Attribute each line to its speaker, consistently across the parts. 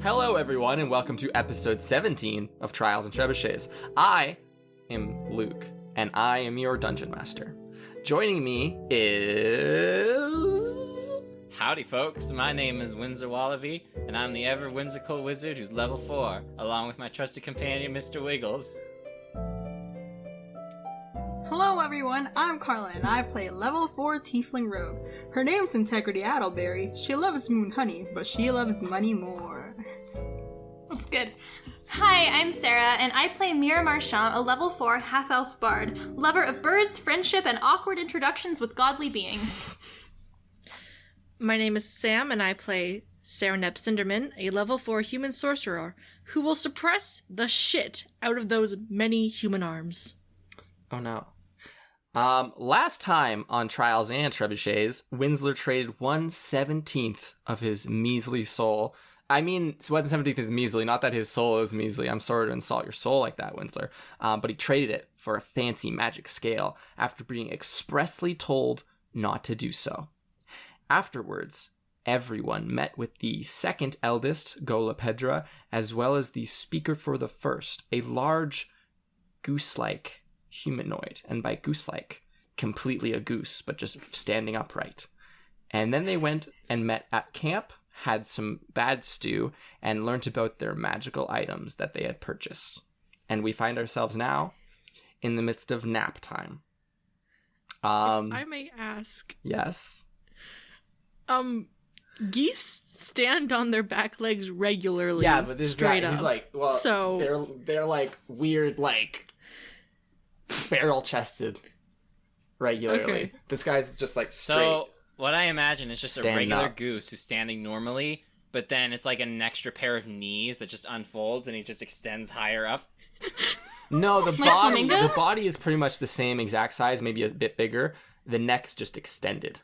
Speaker 1: Hello, everyone, and welcome to episode 17 of Trials and Trebuchets. I am Luke, and I am your Dungeon Master. Joining me is...
Speaker 2: Howdy, folks. My name is Windsor Wallaby, and I'm the ever-whimsical wizard who's level 4, along with my trusted companion, Mr. Wiggles.
Speaker 3: Hello everyone, I'm Carla and I play level 4 Tiefling Rogue. Her name's Integrity Addleberry. She loves moon honey, but she loves money more.
Speaker 4: That's good. Hi, I'm Sarah, and I play Mira Marchand, a level 4 half-elf bard, lover of birds, friendship, and awkward introductions with godly beings.
Speaker 5: My name is Sam, and I play Saranep Cinderman, a level 4 human sorcerer, who will suppress the shit out of those many human arms.
Speaker 1: Oh no. Last time on Trials and Trebuchets, Winsler traded 1/17 of his measly soul. I mean, 1/17 is measly, not that his soul is measly. I'm sorry to insult your soul like that, Winsler. But he traded it for a fancy magic scale after being expressly told not to do so. Afterwards, everyone met with the second eldest, Gola Pedra, as well as the speaker for the first, a large goose-like humanoid, and by goose-like, completely a goose, but just standing upright. And then they went and met at camp, had some bad stew, and learnt about their magical items that they had purchased. And we find ourselves now in the midst of nap time.
Speaker 5: If I may ask.
Speaker 1: Yes?
Speaker 5: Geese stand on their back legs regularly.
Speaker 1: Yeah, but this guy,
Speaker 5: straight up.
Speaker 1: he's like, well,
Speaker 5: so
Speaker 1: they're like weird, like barrel-chested regularly.
Speaker 5: Okay.
Speaker 1: This guy's just like straight.
Speaker 2: So, what I imagine is just a
Speaker 1: Stand
Speaker 2: regular
Speaker 1: up.
Speaker 2: goose who's standing normally, but then it's like an extra pair of knees that just unfolds and he just extends higher up.
Speaker 1: No, the
Speaker 4: Like
Speaker 1: body
Speaker 4: flamingos?
Speaker 1: is pretty much the same exact size, maybe a bit bigger. The neck's just extended.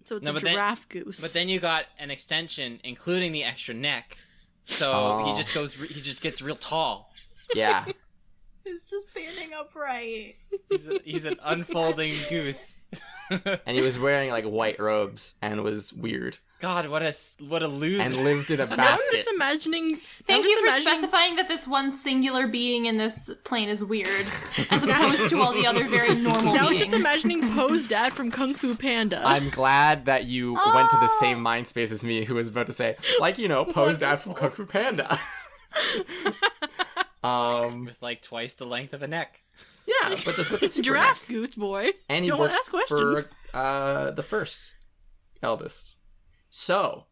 Speaker 5: so it's
Speaker 2: No,
Speaker 5: a
Speaker 2: but then-
Speaker 5: giraffe goose.
Speaker 2: But then you got an extension, including the extra neck. So he just gets real tall.
Speaker 1: Yeah.
Speaker 3: It's just standing upright.
Speaker 2: He's an unfolding goose.
Speaker 1: And he was wearing like white robes and was weird
Speaker 2: God, what a loser.
Speaker 1: and lived in a
Speaker 5: Now I'm
Speaker 1: basket.
Speaker 5: just imagining.
Speaker 4: Thank you for specifying that this one singular being in this plane is weird, as opposed to all the other very normal
Speaker 5: Now I'm
Speaker 4: beings.
Speaker 5: just imagining Poe's dad from Kung Fu Panda.
Speaker 1: I'm glad that you went to the same mind space as me, who was about to say, like, you know, Poe's dad from Kung Fu Panda.
Speaker 2: with like twice the length of a neck.
Speaker 1: Yeah, but just with a super
Speaker 5: Giraffe
Speaker 1: neck.
Speaker 5: goose boy.
Speaker 1: And he
Speaker 5: Don't
Speaker 1: works
Speaker 5: ask questions.
Speaker 1: for the first eldest. So,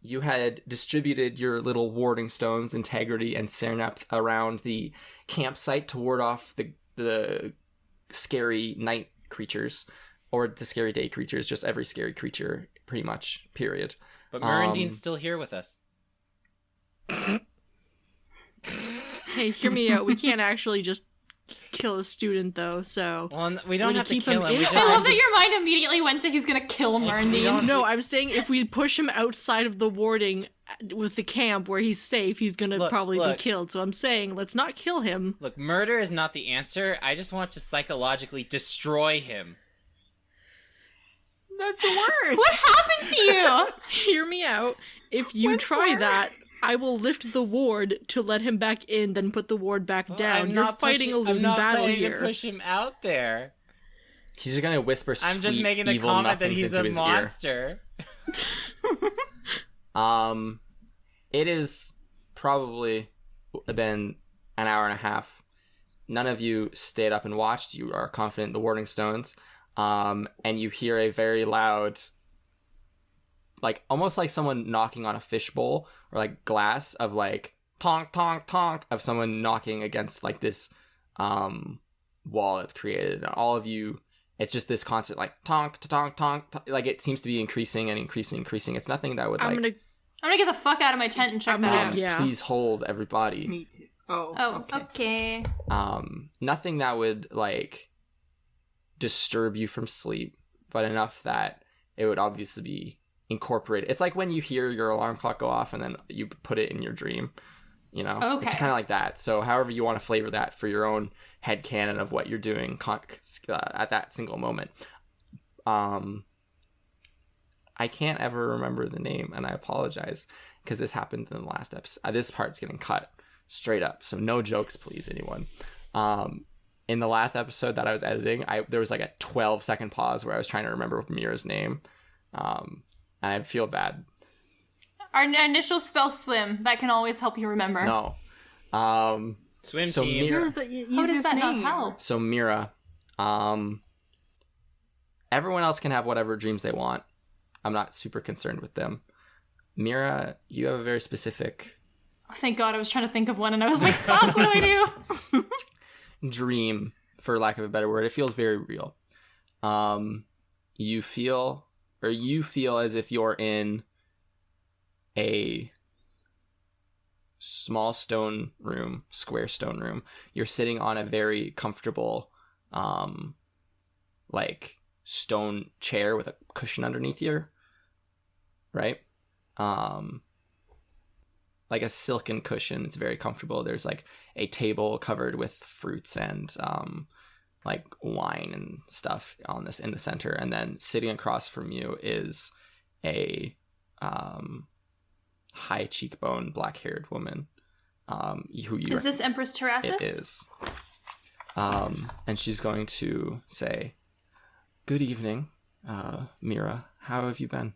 Speaker 1: you had distributed your little warding stones, Integrity and Cernep, around the campsite to ward off the scary night creatures, or the scary day creatures, just every scary creature, pretty much, period.
Speaker 2: But Murandine's still here with us.
Speaker 5: Hey, hear me out. We can't actually just kill a student, though, so...
Speaker 2: Well, we don't
Speaker 5: gonna
Speaker 2: have to
Speaker 5: keep
Speaker 2: kill
Speaker 5: him
Speaker 2: him. We
Speaker 5: inside.
Speaker 2: just
Speaker 4: I love that your mind immediately went to he's gonna kill Marndine.
Speaker 5: No, I'm saying if we push him outside of the warding with the camp where he's safe, he's gonna probably be killed. So I'm saying, let's not kill him.
Speaker 2: Look, murder is not the answer. I just want to psychologically destroy him.
Speaker 3: That's worse.
Speaker 4: What happened to you?
Speaker 5: Hear me out. If you try that, I will lift the ward to let him back in, then put the ward back down.
Speaker 2: I'm
Speaker 5: You're
Speaker 2: not
Speaker 5: fighting a
Speaker 2: pushing-
Speaker 5: losing
Speaker 2: I'm not
Speaker 5: battle
Speaker 2: planning
Speaker 5: here.
Speaker 2: to push him out there.
Speaker 1: He's just gonna whisper
Speaker 2: I'm just
Speaker 1: sweet,
Speaker 2: making a
Speaker 1: evil
Speaker 2: comment that
Speaker 1: nothings
Speaker 2: he's
Speaker 1: into
Speaker 2: a
Speaker 1: his
Speaker 2: monster.
Speaker 1: ear. It is probably been an hour and a half. None of you stayed up and watched. You are confident in the warding stones. And you hear a very loud, like almost like someone knocking on a fishbowl or like glass of like tonk tonk tonk of someone knocking against like this wall that's created. And all of you, it's just this constant like tonk to tonk tonk. Like it seems to be increasing and increasing. It's nothing that would
Speaker 5: I'm
Speaker 1: like.
Speaker 4: I'm gonna get the fuck out of my tent and check that out.
Speaker 5: Yeah.
Speaker 1: Please hold, everybody.
Speaker 3: Me too. Oh,
Speaker 4: Oh, okay.
Speaker 1: Nothing that would like disturb you from sleep, but enough that it would obviously be incorporated. It's like when you hear your alarm clock go off and then you put it in your dream, you know?
Speaker 4: Okay.
Speaker 1: It's kind of like that. So however you want to flavor that for your own headcanon of what you're doing at that single moment. I can't ever remember the name, and I apologize because this happened in the last episode. This part's getting cut straight up, so no jokes, please, anyone. In the last episode that I was editing, there was like a 12-second pause where I was trying to remember Mira's name, and I feel bad.
Speaker 4: Our initial spell swim. That can always help you remember.
Speaker 1: No.
Speaker 2: Swim
Speaker 1: So
Speaker 2: team.
Speaker 1: Mira-
Speaker 3: Here's the easiest
Speaker 4: How does that
Speaker 3: name.
Speaker 4: not help?
Speaker 1: So Mira, everyone else can have whatever dreams they want. I'm not super concerned with them. Mira, you have a very specific
Speaker 4: Thank God, I was trying to think of one, and I was like, fuck, what do I do?
Speaker 1: dream, for lack of a better word. It feels very real. You feel as if you're in a small square stone room. You're sitting on a very comfortable, like stone chair with a cushion underneath you, right? Like a silken cushion. It's very comfortable. There's like a table covered with fruits and like wine and stuff on this in the center, and then sitting across from you is a high cheekbone, black-haired woman.
Speaker 4: Is this Empress Terrassus?
Speaker 1: It is. And she's going to say, "Good evening, Mira. How have you been?"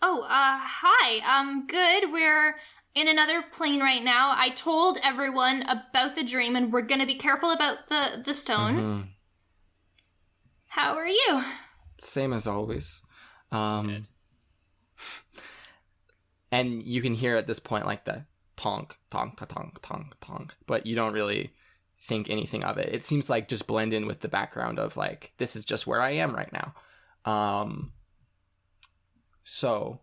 Speaker 4: Oh, hi. Good. We're in another plane right now. I told everyone about the dream, and we're gonna be careful about the stone.
Speaker 1: Mm-hmm.
Speaker 4: How are you?
Speaker 1: Same as always.
Speaker 2: Good.
Speaker 1: And you can hear at this point like the tonk, tonk, ta tonk, tonk, tonk, but you don't really think anything of it. It seems like just blend in with the background of like, this is just where I am right now. So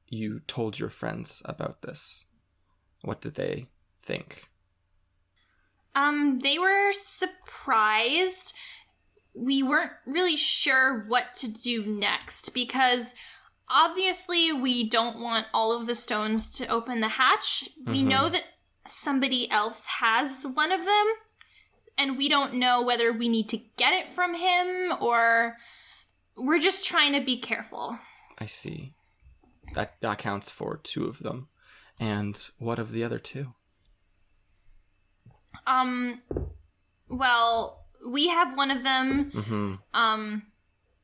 Speaker 1: you told your friends about this. What did they think?
Speaker 4: They were surprised. We weren't really sure what to do next because obviously we don't want all of the stones to open the hatch. We know that somebody else has one of them, and we don't know whether we need to get it from him or we're just trying to be careful.
Speaker 1: I see. That accounts for 2 of them. And what of the other 2?
Speaker 4: Well, we have one of them.
Speaker 1: Mm-hmm.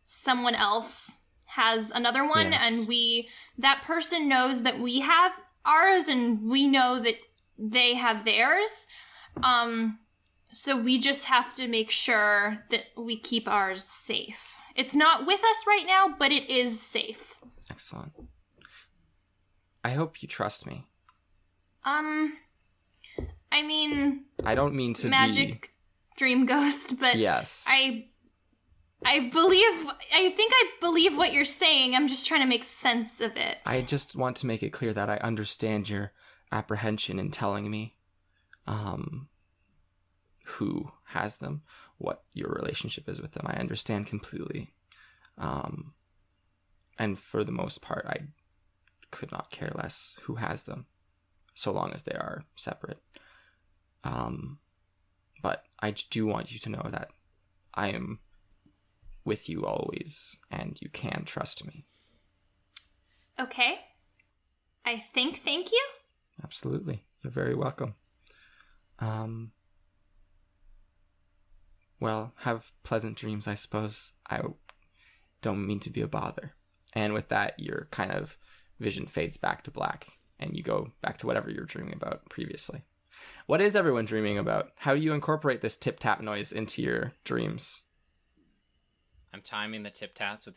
Speaker 4: Someone else has another one,
Speaker 1: Yes.
Speaker 4: and that person knows that we have ours, and we know that they have theirs. So we just have to make sure that we keep ours safe. It's not with us right now, but it is safe.
Speaker 1: Excellent. I hope you trust me.
Speaker 4: I mean,
Speaker 1: I don't mean to
Speaker 4: magic dream ghost, but
Speaker 1: Yes.
Speaker 4: I think I believe what you're saying. I'm just trying to make sense of it.
Speaker 1: I just want to make it clear that I understand your apprehension in telling me who has them, what your relationship is with them. I understand completely. And for the most part, I could not care less who has them, so long as they are separate. But I do want you to know that I am with you always, and you can trust me.
Speaker 4: Okay. Thank you.
Speaker 1: Absolutely. You're very welcome. Well, have pleasant dreams, I suppose. I don't mean to be a bother. And with that, your kind of vision fades back to black, and you go back to whatever you were dreaming about previously. What is everyone dreaming about? How do you incorporate this tip-tap noise into your dreams?
Speaker 2: I'm timing the tip taps with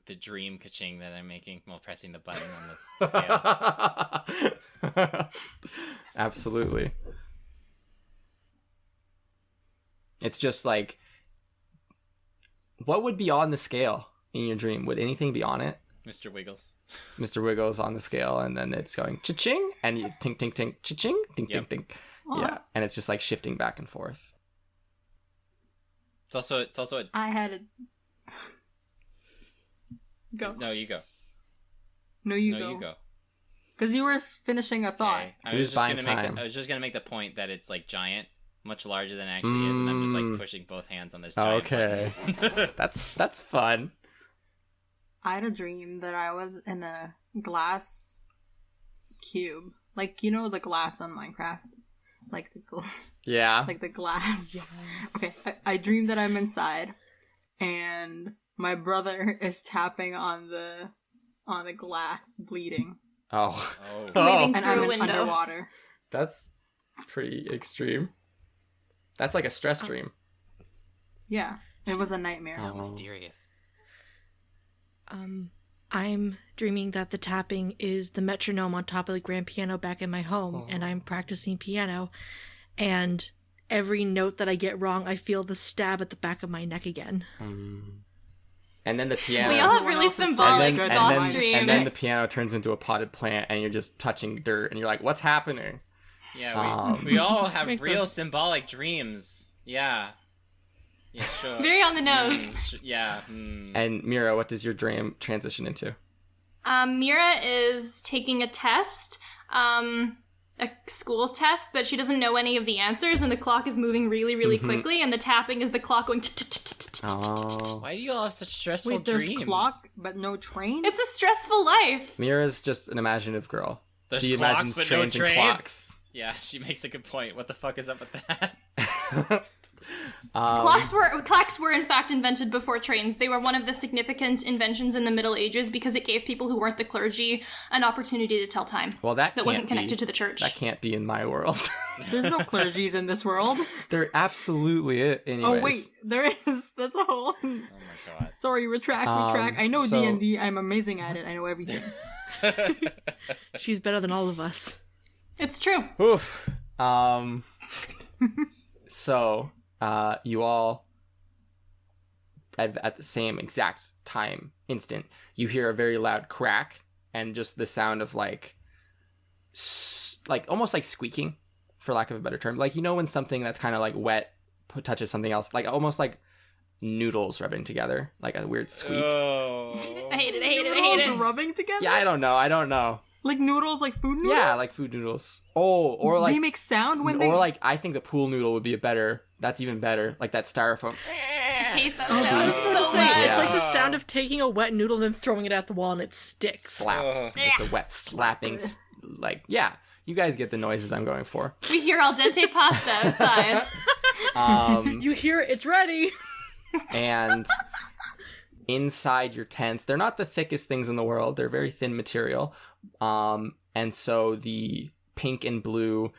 Speaker 2: the dream ka-ching that I'm making while pressing the button on the scale.
Speaker 1: Absolutely. It's just like, what would be on the scale in your dream? Would anything be on it?
Speaker 2: Mr. Wiggles.
Speaker 1: Mr. Wiggles on the scale, and then it's going cha-ching, and you tink, tink, tink, cha-ching, tink,
Speaker 2: Yep.
Speaker 1: tink, tink. Yeah, and it's just like shifting back and forth.
Speaker 2: It's also a...
Speaker 3: I had it. Go.
Speaker 2: No, you go.
Speaker 3: No, you
Speaker 2: no,
Speaker 3: go.
Speaker 2: you go.
Speaker 3: Because you were finishing a thought.
Speaker 2: Okay.
Speaker 1: Who's buying time?
Speaker 2: I was just gonna make the point that it's like giant, much larger than it actually is, and I'm just like pushing both hands on this giant
Speaker 1: Okay.
Speaker 2: button.
Speaker 1: That's fun.
Speaker 3: I had a dream that I was in a glass cube. Like, you know the glass on Minecraft? Like the
Speaker 1: Yeah.
Speaker 3: like the glass. Okay, I dreamed that I'm inside, and my brother is tapping on the glass, bleeding,
Speaker 1: Oh.
Speaker 4: Waving
Speaker 3: and
Speaker 4: through
Speaker 3: I'm
Speaker 4: a
Speaker 3: in
Speaker 4: window.
Speaker 3: underwater.
Speaker 1: That's pretty extreme. That's like a stress dream.
Speaker 3: Yeah, it was a nightmare.
Speaker 2: So mysterious.
Speaker 5: I'm dreaming that the tapping is the metronome on top of the grand piano back in my home, and I'm practicing piano, and every note that I get wrong, I feel the stab at the back of my neck again.
Speaker 1: And then the piano.
Speaker 4: We all have really
Speaker 3: Everyone else is
Speaker 4: symbolic
Speaker 3: good
Speaker 4: goth
Speaker 3: vibes.
Speaker 4: dreams.
Speaker 1: and then the piano turns into a potted plant, and you're just touching dirt, and you're like, "What's happening?"
Speaker 2: Yeah, we all have
Speaker 5: Makes
Speaker 2: real
Speaker 5: sense.
Speaker 2: symbolic dreams. Yeah. Yeah, sure.
Speaker 4: Very on the nose.
Speaker 2: Yeah.
Speaker 1: And Mira, what does your dream transition into?
Speaker 4: Mira is taking a test, a school test, but she doesn't know any of the answers, and the clock is moving really, really quickly, and the tapping is the clock going.
Speaker 1: Oh,
Speaker 2: Why do you all have such stressful
Speaker 3: Wait, there's
Speaker 2: dreams?
Speaker 3: clock, but no train?
Speaker 4: It's a stressful life.
Speaker 1: Mira's just an imaginative girl.
Speaker 2: There's
Speaker 1: She
Speaker 2: clocks,
Speaker 1: imagines
Speaker 2: but no
Speaker 1: trains and
Speaker 2: trains?
Speaker 1: clocks.
Speaker 2: Yeah, she makes a good point. What the fuck is up with that?
Speaker 4: Clocks were in fact invented before trains. They were one of the significant inventions in the Middle Ages because it gave people who weren't the clergy an opportunity to tell time.
Speaker 1: Well, that
Speaker 4: wasn't
Speaker 1: can't
Speaker 4: connected
Speaker 1: be-
Speaker 4: to the church.
Speaker 1: That can't be in my world.
Speaker 3: There's no clergies in this world.
Speaker 1: They're absolutely it. Anyways.
Speaker 3: Oh wait, there is. That's a whole.
Speaker 2: Oh my god.
Speaker 3: Sorry, retract. I know
Speaker 1: so-
Speaker 3: D&D. I'm amazing at it. I know everything.
Speaker 5: She's better than all of us.
Speaker 4: It's true.
Speaker 1: Oof. So, you all, at the same exact instant, you hear a very loud crack and just the sound of like almost like squeaking, for lack of a better term. Like, you know, when something that's kind of like wet touches something else, like almost like noodles rubbing together, like a weird squeak.
Speaker 2: Oh.
Speaker 4: I hate it. I hate it. I
Speaker 3: Noodles
Speaker 4: hate it.
Speaker 3: rubbing together?
Speaker 1: Yeah, I don't know.
Speaker 3: Like noodles, like food noodles?
Speaker 1: Yeah, like food noodles. Oh, or like
Speaker 3: they make sound when they...
Speaker 1: or like I think the pool noodle would be that's even better. Like that styrofoam.
Speaker 4: I hate that
Speaker 3: Oh,
Speaker 4: sound
Speaker 3: that's
Speaker 4: so much.
Speaker 1: Yeah.
Speaker 5: It's like the sound of taking a wet noodle and then throwing it at the wall and it sticks.
Speaker 1: Slap.
Speaker 2: Ugh.
Speaker 1: Just a wet slapping. Like, yeah. You guys get the noises I'm going for.
Speaker 4: We hear al dente pasta outside.
Speaker 5: You hear it's ready.
Speaker 1: And inside your tents, they're not the thickest things in the world. They're very thin material. And so the pink and blue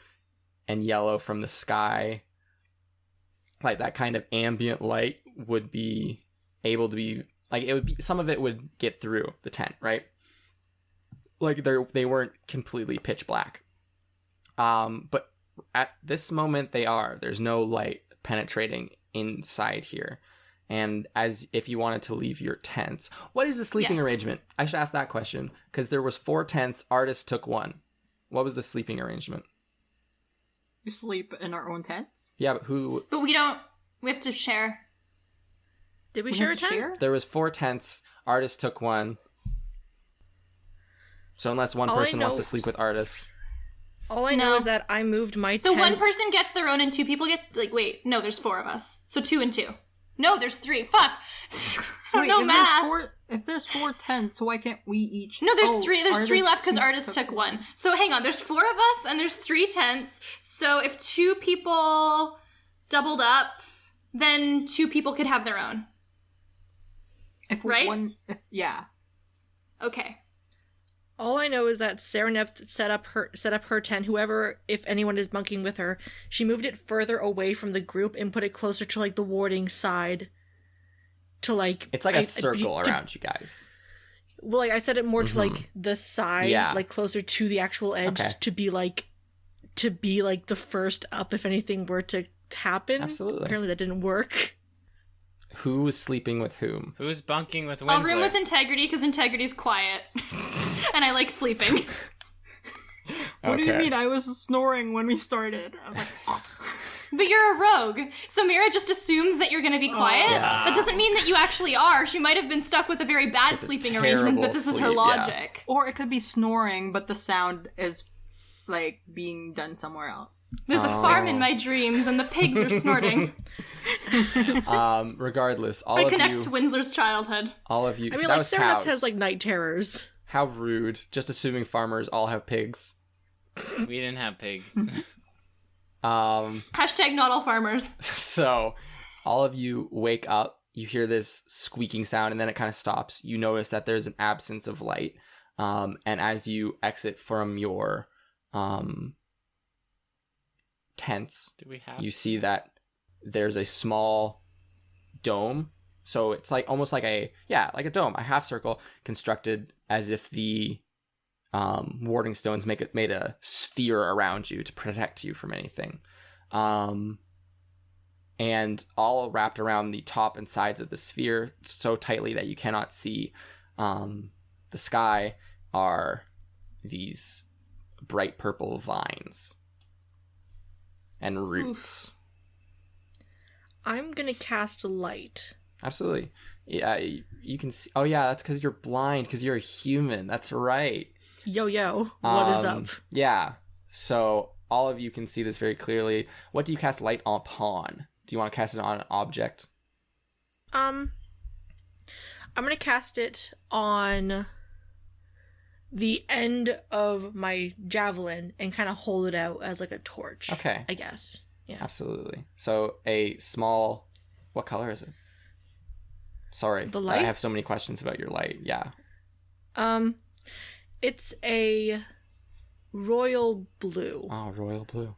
Speaker 1: and yellow from the sky, like that kind of ambient light would be able to be, like, it would be, some of it would get through the tent, right? Like they weren't completely pitch black. But at this moment they are. There's no light penetrating inside here. And as if you wanted to leave your tents, what is the sleeping
Speaker 4: Yes.
Speaker 1: arrangement? I should ask that question because there was 4 tents. Artist took 1. What was the sleeping arrangement?
Speaker 3: We sleep in our own tents?
Speaker 1: Yeah, but who?
Speaker 4: But we have to share.
Speaker 5: Did we
Speaker 3: We
Speaker 5: share a
Speaker 3: have to
Speaker 5: tent?
Speaker 3: share?
Speaker 1: There was 4 tents. Artist took 1. So unless one
Speaker 5: All I
Speaker 1: person wants
Speaker 5: know-
Speaker 1: to sleep with artist,
Speaker 5: All I know is that I moved my
Speaker 4: So
Speaker 5: tent.
Speaker 4: one person gets their own and 2 people get, like, wait, no, there's 4 of us. So 2 and 2. No, there's 3. Fuck. I don't know
Speaker 3: if
Speaker 4: math.
Speaker 3: If there's 4 tents, why can't we each...
Speaker 4: No, there's
Speaker 3: Oh,
Speaker 4: 3. There's 3 left because
Speaker 3: artists
Speaker 4: artists took 1. So hang on, there's 4 of us and there's 3 tents. So if 2 people doubled up, then 2 people could have their own.
Speaker 3: If
Speaker 4: right?
Speaker 3: Yeah.
Speaker 4: Okay.
Speaker 5: All I know is that Sarah Nepp set up her tent. Whoever, if anyone is bunking with her, she moved it further away from the group and put it closer to like the warding side. To like
Speaker 1: it's like a circle around you guys.
Speaker 5: Well, like I said it more to like the side,
Speaker 1: Yeah.
Speaker 5: like closer to the actual edge,
Speaker 1: Okay.
Speaker 5: to be like the first up if anything were to happen.
Speaker 1: Absolutely.
Speaker 5: Apparently that didn't work.
Speaker 1: Who was sleeping with whom?
Speaker 2: Who's bunking with Winsler?
Speaker 4: I'll room with integrity because integrity's quiet. And I like sleeping.
Speaker 3: What do you mean? I was snoring when we started. I was like...
Speaker 4: But you're a rogue. So Mira just assumes that you're going to be quiet.
Speaker 1: Yeah.
Speaker 4: That doesn't mean that you actually are. She might have been stuck with a very bad
Speaker 1: It's a
Speaker 4: sleeping arrangement, but
Speaker 1: terrible
Speaker 4: this is her
Speaker 1: sleep, yeah.
Speaker 4: logic.
Speaker 3: Or it could be snoring, but the sound is like being done somewhere else.
Speaker 4: There's a farm in my dreams, and the pigs are snorting.
Speaker 1: Regardless, all
Speaker 4: I
Speaker 1: of
Speaker 4: connect
Speaker 1: you,
Speaker 4: to Windsor's childhood.
Speaker 1: all of you.
Speaker 5: I mean,
Speaker 1: that
Speaker 5: like,
Speaker 1: was
Speaker 5: Sarah
Speaker 1: cows.
Speaker 5: has, like, night terrors.
Speaker 1: How rude. Just assuming farmers all have pigs.
Speaker 2: We didn't have pigs.
Speaker 4: Hashtag not all farmers.
Speaker 1: So, all of you wake up. You hear this squeaking sound, and then it kind of stops. You notice that there's an absence of light. And as you exit from your tents,
Speaker 2: Do we have?
Speaker 1: you see that there's a small dome. So it's like almost like a dome, a half circle constructed as if the warding stones made a sphere around you to protect you from anything. And all wrapped around the top and sides of the sphere so tightly that you cannot see the sky are these bright purple vines and roots.
Speaker 5: I'm gonna cast a light.
Speaker 1: Absolutely. Yeah, you can see. Oh yeah, that's because you're blind, because you're a human. That's right.
Speaker 5: Yo, what is up?
Speaker 1: Yeah. So all of you can see this very clearly. What do you cast light upon? Do you want to cast it on an object?
Speaker 5: I'm gonna cast it on the end of my javelin and kind of hold it out as like a torch.
Speaker 1: Okay.
Speaker 5: I guess. Yeah.
Speaker 1: Absolutely. So a small. What color is it? Sorry,
Speaker 5: The light?
Speaker 1: I have so many questions about your light. Yeah.
Speaker 5: It's a royal blue.
Speaker 1: Oh, royal blue.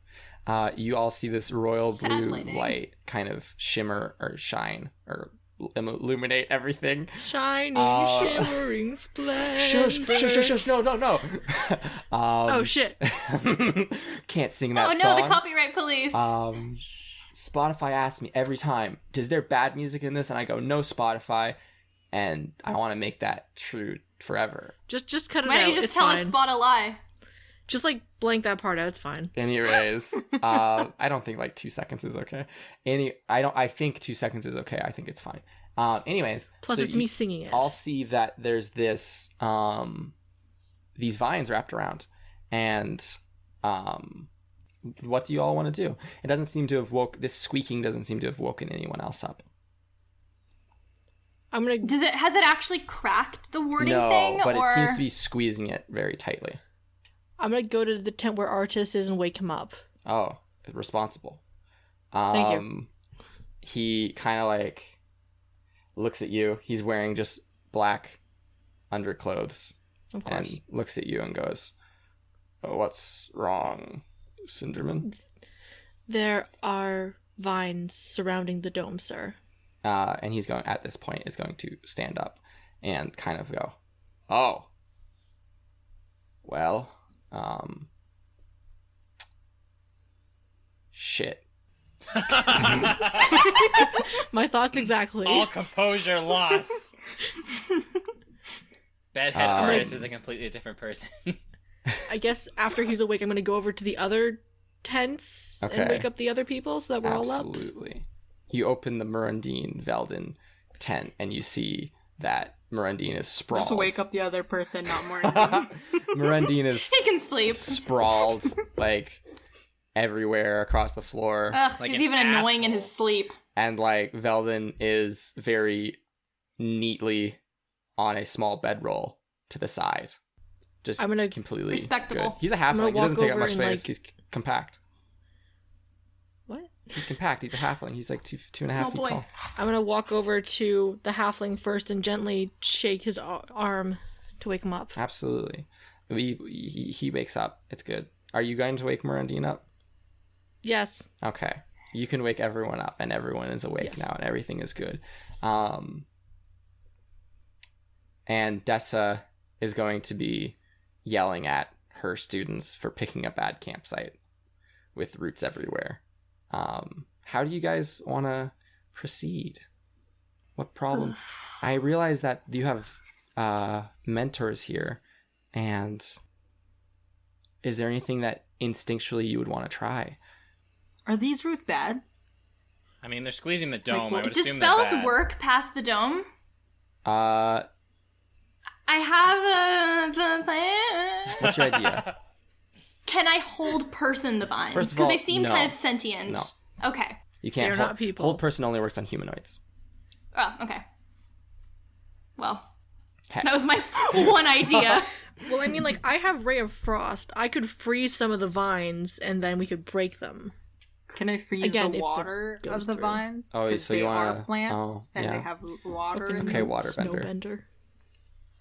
Speaker 1: You all see this royal
Speaker 4: Sad
Speaker 1: blue
Speaker 4: lighting.
Speaker 1: light kind of shimmer or shine or illuminate everything.
Speaker 5: Shiny, shimmering splendor.
Speaker 1: Shush. No.
Speaker 5: Oh, shit.
Speaker 1: Can't sing that
Speaker 4: Oh no,
Speaker 1: song.
Speaker 4: the copyright police.
Speaker 1: Spotify asks me every time, is there bad music in this? And I go, no, Spotify. And I want to make that true forever.
Speaker 5: Just cut it
Speaker 4: Why
Speaker 5: out.
Speaker 4: don't you just
Speaker 5: It's
Speaker 4: tell
Speaker 5: fine.
Speaker 4: us Spot a lie?
Speaker 5: Just, like, blank that part out. It's fine.
Speaker 1: Anyways, I don't think like 2 seconds is okay. I think 2 seconds is okay. I think it's fine. Anyways.
Speaker 5: Plus,
Speaker 1: so
Speaker 5: it's me singing it.
Speaker 1: I'll see that there's this, these vines wrapped around. And, what do you all want to do? It doesn't seem to have this squeaking doesn't seem to have woken anyone else up.
Speaker 5: I'm gonna...
Speaker 4: Has it actually cracked the wording
Speaker 1: No,
Speaker 4: thing?
Speaker 1: but
Speaker 4: or...
Speaker 1: it seems to be squeezing it very tightly.
Speaker 5: I'm gonna go to the tent where Artis is and wake him up.
Speaker 1: Oh, responsible.
Speaker 5: Thank you.
Speaker 1: He kind of like looks at you. He's wearing just black underclothes.
Speaker 5: Of course.
Speaker 1: And looks at you and goes, "Oh, what's wrong, Cinderman?"
Speaker 5: There are vines surrounding the dome, sir.
Speaker 1: And he's going, at this point, is going to stand up and kind of go, "Oh, well, shit."
Speaker 5: My thoughts exactly.
Speaker 2: All composure lost. Bedhead
Speaker 1: All
Speaker 2: artist
Speaker 1: right.
Speaker 2: is a completely different person.
Speaker 5: I guess after he's awake, I'm gonna go over to the other tents
Speaker 1: Okay.
Speaker 5: and wake up the other people so that we're all up.
Speaker 1: Absolutely. You open the Murundine Veldin tent and you see that Murundine is sprawled.
Speaker 3: Just wake up the other person, not more.
Speaker 1: Murundine is
Speaker 4: He can sleep.
Speaker 1: sprawled like everywhere across the floor.
Speaker 4: Ugh,
Speaker 2: Like
Speaker 4: he's
Speaker 2: an
Speaker 4: even annoying in
Speaker 2: asshole.
Speaker 4: his sleep.
Speaker 1: And like Veldin is very neatly on a small bedroll to the side. Just
Speaker 5: I'm gonna-
Speaker 1: completely
Speaker 4: Respectable.
Speaker 1: good. He's a
Speaker 5: gonna
Speaker 1: halfling. He doesn't
Speaker 5: walk
Speaker 1: take up
Speaker 5: over
Speaker 1: much
Speaker 5: and,
Speaker 1: space.
Speaker 5: like-
Speaker 1: He's compact.
Speaker 5: What?
Speaker 1: He's compact. He's a halfling. He's like two and a half
Speaker 4: Small
Speaker 1: feet
Speaker 4: boy.
Speaker 1: tall.
Speaker 5: I'm gonna walk over to the halfling first and gently shake his arm to wake him up.
Speaker 1: Absolutely. He wakes up. It's good. Are you going to wake Murundine up?
Speaker 5: Yes.
Speaker 1: Okay. You can wake everyone up, and everyone is awake
Speaker 5: Yes.
Speaker 1: now, and everything is good. And Dessa is going to be yelling at her students for picking a bad campsite with roots everywhere. How do you guys want to proceed? What problem? I realize that you have mentors here, and is there anything that instinctually you would want to try?
Speaker 3: Are these roots bad?
Speaker 2: I mean, they're squeezing the dome.
Speaker 3: what-
Speaker 2: I would
Speaker 4: Do
Speaker 2: assume they're
Speaker 4: spells
Speaker 2: bad.
Speaker 4: work past the dome?
Speaker 1: Uh,
Speaker 4: I have a plan.
Speaker 1: what's your idea?
Speaker 4: can I hold person the vines?
Speaker 1: First of
Speaker 4: Because
Speaker 1: all,
Speaker 4: they seem
Speaker 1: no.
Speaker 4: kind of sentient.
Speaker 1: No.
Speaker 4: Okay.
Speaker 1: You can't.
Speaker 5: They're not people.
Speaker 1: Hold person only works on humanoids.
Speaker 4: Oh, okay. Well,
Speaker 1: Heck.
Speaker 4: that was my one idea.
Speaker 5: Well, I mean, like, I have Ray of Frost. I could freeze some of the vines, and then we could break them.
Speaker 3: Can I freeze
Speaker 5: Again, if
Speaker 3: the
Speaker 5: it
Speaker 3: water
Speaker 5: goes
Speaker 3: of the
Speaker 5: through.
Speaker 3: vines?
Speaker 1: Oh,
Speaker 3: 'Cause
Speaker 1: so
Speaker 3: they
Speaker 1: you
Speaker 3: are
Speaker 1: wanna-
Speaker 3: plants,
Speaker 1: oh,
Speaker 3: and
Speaker 1: yeah.
Speaker 3: they have water in
Speaker 1: Okay,
Speaker 3: them.
Speaker 1: waterbender.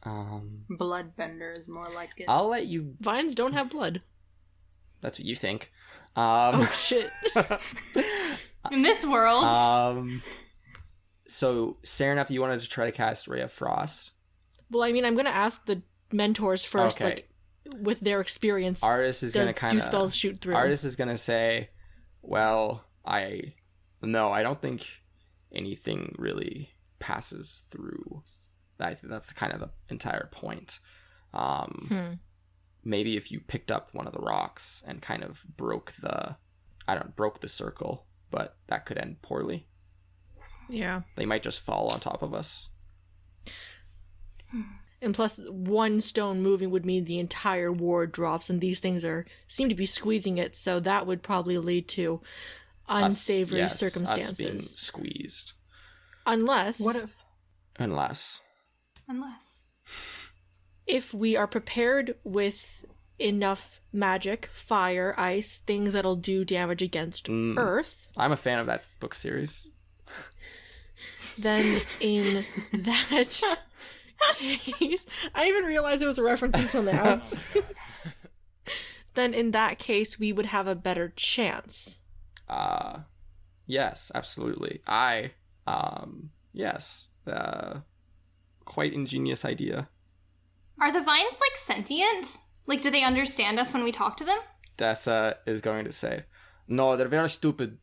Speaker 5: Snowbender.
Speaker 3: Bloodbender is more like it.
Speaker 1: I'll let you.
Speaker 5: Vines don't have blood.
Speaker 1: That's what you think.
Speaker 5: Oh, shit.
Speaker 4: In this world,
Speaker 1: So, Serenep, you wanted to try to cast Ray of Frost.
Speaker 5: Well, I mean, I'm going to ask the mentors first,
Speaker 1: Okay.
Speaker 5: like, with their experience.
Speaker 1: Artist is going to kind
Speaker 5: do
Speaker 1: of...
Speaker 5: spells shoot through?
Speaker 1: Artist is going to say, well, I don't think anything really passes through. I think that's kind of the entire point. Maybe if you picked up one of the rocks and kind of broke the circle, but that could end poorly.
Speaker 5: Yeah.
Speaker 1: They might just fall on top of us.
Speaker 5: And plus, one stone moving would mean the entire ward drops, and these things seem to be squeezing it, so that would probably lead to unsavory
Speaker 1: Us being
Speaker 5: circumstances.
Speaker 1: squeezed.
Speaker 5: Unless
Speaker 1: Unless
Speaker 5: if we are prepared with enough magic, fire, ice, things that'll do damage against Earth,
Speaker 1: I'm a fan of that book series.
Speaker 5: then in that case, I didn't even realize it was a reference until now. Then in that case, we would have a better chance.
Speaker 1: Yes, absolutely. Yes. Quite ingenious idea.
Speaker 4: are the vines like sentient? Like, do they understand us when we talk to them?
Speaker 1: Dessa is going to say, no, they're very stupid.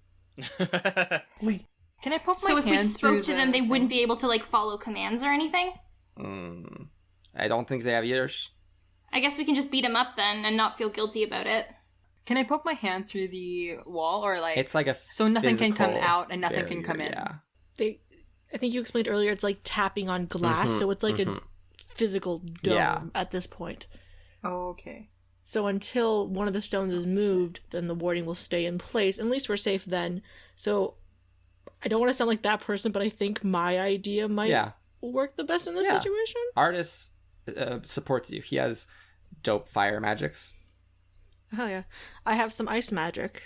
Speaker 3: Can I poke
Speaker 4: So
Speaker 3: my
Speaker 4: if we
Speaker 3: hand
Speaker 4: spoke
Speaker 3: through
Speaker 4: to them, they
Speaker 3: the
Speaker 4: wouldn't
Speaker 3: thing?
Speaker 4: be able to like follow commands or anything.
Speaker 1: I don't think they have ears.
Speaker 4: I guess we can just beat them up then and not feel guilty about it.
Speaker 3: Can I poke my hand through the wall, or like
Speaker 1: It's like a
Speaker 3: so nothing can come
Speaker 1: physical
Speaker 3: out and nothing can
Speaker 1: barrier,
Speaker 3: come in?
Speaker 1: Yeah.
Speaker 5: I think you explained earlier, it's like tapping on glass, so it's like a physical dome
Speaker 1: Yeah.
Speaker 5: at this point.
Speaker 3: Oh, okay.
Speaker 5: So until one of the stones is moved, then the warding will stay in place. At least we're safe then. So I don't want to sound like that person, but I think my idea might
Speaker 1: Yeah.
Speaker 5: work the best in this
Speaker 1: Yeah.
Speaker 5: situation.
Speaker 1: Artist supports you. He has dope fire magics.
Speaker 5: Oh yeah. I have some ice magic.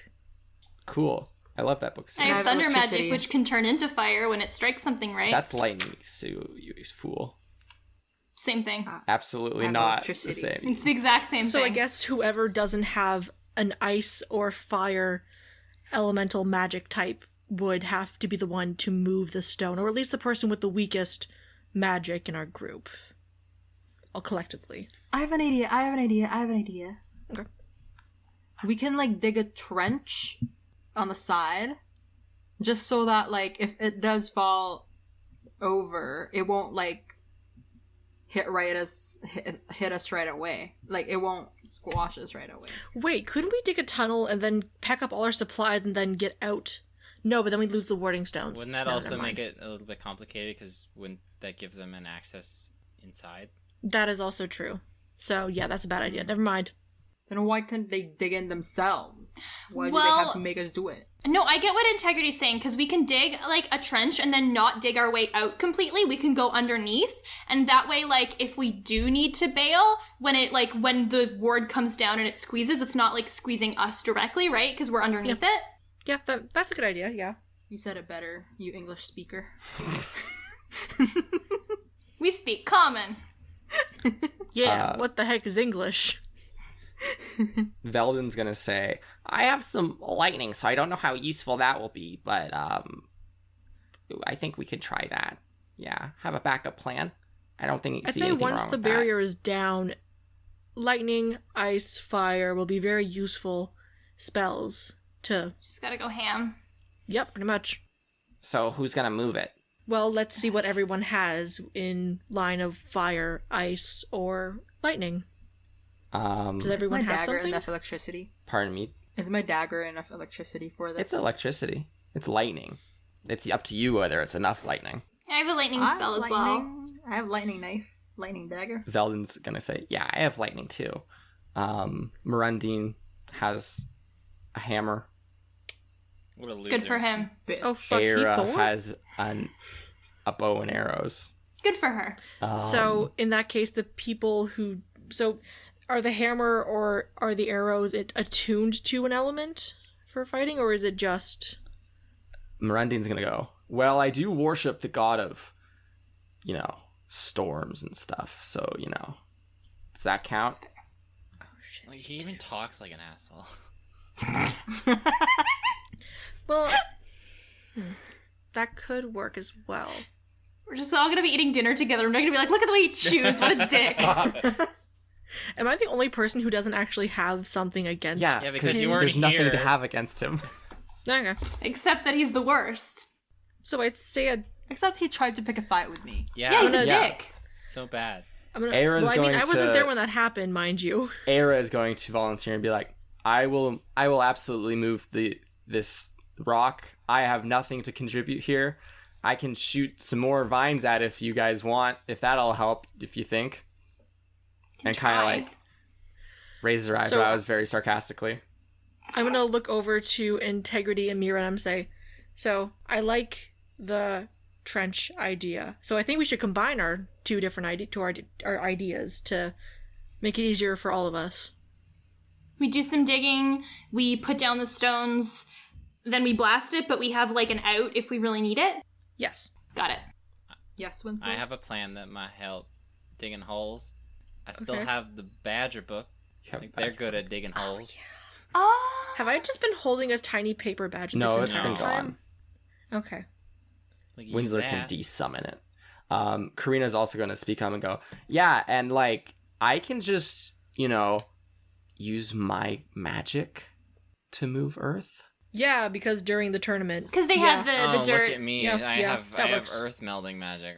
Speaker 1: Cool. I love that book
Speaker 4: I
Speaker 1: series.
Speaker 4: have
Speaker 3: have
Speaker 4: thunder
Speaker 3: electricity.
Speaker 4: magic, which can turn into fire when it strikes something, right?
Speaker 1: That's lightning, you fool.
Speaker 4: Same thing.
Speaker 1: Absolutely
Speaker 3: I have
Speaker 1: not the
Speaker 3: electricity.
Speaker 1: same.
Speaker 4: It's the exact same
Speaker 5: So
Speaker 4: thing.
Speaker 5: I guess whoever doesn't have an ice or fire elemental magic type would have to be the one to move the stone, or at least the person with the weakest magic in our group. All collectively.
Speaker 3: I have an idea.
Speaker 5: Okay.
Speaker 3: We can like dig a trench on the side, just so that like if it does fall over, it won't like hit us right away. Like it won't squash us right away.
Speaker 5: Wait, couldn't we dig a tunnel and then pack up all our supplies and then get out? No, but then we'd lose the warding stones.
Speaker 2: Wouldn't that
Speaker 5: No,
Speaker 2: also
Speaker 5: never mind.
Speaker 2: make it a little bit complicated? Because wouldn't that give them an access inside?
Speaker 5: That is also true. So yeah, that's a bad idea. Never mind.
Speaker 3: Then why couldn't they dig in themselves? Why do they
Speaker 4: Well-
Speaker 3: have to make us do it?
Speaker 4: No, I get what Integrity's saying, because we can dig, like, a trench and then not dig our way out completely. We can go underneath, and that way, like, if we do need to bail, when the ward comes down and it squeezes, it's not, like, squeezing us directly, right? Because we're underneath it.
Speaker 5: Yeah, that's a good idea, yeah.
Speaker 3: You said it better, you English speaker.
Speaker 4: We speak common.
Speaker 5: Yeah, what the heck is English?
Speaker 1: Veldon's gonna say, I have some lightning, so I don't know how useful that will be, but I think we could try that. Yeah, have a backup plan. I don't think you
Speaker 5: I'd
Speaker 1: see
Speaker 5: say
Speaker 1: anything
Speaker 5: once
Speaker 1: wrong
Speaker 5: the
Speaker 1: with that.
Speaker 5: barrier is down, lightning, ice, fire will be very useful spells to...
Speaker 4: Just gotta go ham.
Speaker 5: Yep, pretty much.
Speaker 1: So who's gonna move it?
Speaker 5: Well, let's see what everyone has in line of fire, ice, or lightning. Does
Speaker 3: Is
Speaker 5: everyone
Speaker 3: my
Speaker 5: have
Speaker 3: dagger
Speaker 5: something?
Speaker 3: enough electricity?
Speaker 1: Pardon me.
Speaker 3: Is my dagger enough electricity for this?
Speaker 1: It's electricity. It's lightning. It's up to you whether it's enough lightning.
Speaker 4: I have a lightning spell as well.
Speaker 3: I have lightning knife, lightning dagger.
Speaker 1: Veldon's gonna say, yeah, I have lightning too. Mirandine has a hammer.
Speaker 2: What a loser.
Speaker 4: Good for him.
Speaker 5: Oh, fuck, he
Speaker 1: Era
Speaker 5: Thor?
Speaker 1: has a bow and arrows.
Speaker 4: Good for her.
Speaker 5: So, in that case, the people who... So, are the hammer or are the arrows attuned to an element for fighting, or is it just...
Speaker 1: Mirundine's gonna go, well, I do worship the god of, storms and stuff, so, does that count?
Speaker 2: Like, he even talks like an asshole.
Speaker 5: Well, that could work as well.
Speaker 4: We're just all gonna be eating dinner together. We're not gonna be like, look at the way he chews. What a dick.
Speaker 5: Am I the only person who doesn't actually have something against
Speaker 1: Yeah,
Speaker 2: Yeah,
Speaker 1: because
Speaker 2: because you weren't
Speaker 1: there's nothing to
Speaker 2: here.
Speaker 1: have against him.
Speaker 5: Okay.
Speaker 4: Except that he's the worst.
Speaker 5: So I'd say
Speaker 3: Except he tried to pick a fight with me.
Speaker 2: Yeah,
Speaker 4: Yeah, he's a
Speaker 1: Yeah.
Speaker 4: dick.
Speaker 2: so bad.
Speaker 5: I'm gonna...
Speaker 1: Era's
Speaker 5: well, I mean,
Speaker 1: going
Speaker 5: I wasn't
Speaker 1: to-
Speaker 5: there when that happened, mind you.
Speaker 1: Era is going to volunteer and be like, I will absolutely move this rock. I have nothing to contribute here. I can shoot some more vines at it if you guys want, if that'll help, if you think. And kind of
Speaker 4: try.
Speaker 1: like raises her
Speaker 5: So-
Speaker 1: eyebrows very sarcastically.
Speaker 5: I'm gonna look over to Integrity and Mira and I'm say, so I like the trench idea. So I think we should combine our two different our ideas to make it easier for all of us.
Speaker 4: We do some digging, we put down the stones, then we blast it, but we have like an out if we really need it.
Speaker 5: Yes.
Speaker 4: Got it.
Speaker 3: Yes, Winslow?
Speaker 2: I have a plan that might help digging holes. I still
Speaker 5: Okay.
Speaker 2: have the Badger book.
Speaker 1: You
Speaker 2: I
Speaker 1: have
Speaker 2: think they're
Speaker 1: bad-
Speaker 2: good at digging holes.
Speaker 4: Oh.
Speaker 5: Have I just been holding a tiny paper badge this
Speaker 1: No, it's
Speaker 5: entire
Speaker 1: been
Speaker 5: time?
Speaker 1: gone.
Speaker 5: Okay.
Speaker 2: Like, use
Speaker 1: Winslow can
Speaker 2: that.
Speaker 1: de-summon it. Karina's also going to speak up and go, yeah, and like, I can just, use my magic to move Earth.
Speaker 5: Yeah, because during the tournament.
Speaker 4: Because they
Speaker 5: Yeah.
Speaker 4: had
Speaker 2: Oh,
Speaker 4: the dirt.
Speaker 2: look at me.
Speaker 5: Yeah,
Speaker 2: I
Speaker 5: yeah,
Speaker 2: have
Speaker 5: that works.
Speaker 2: earth melding magic.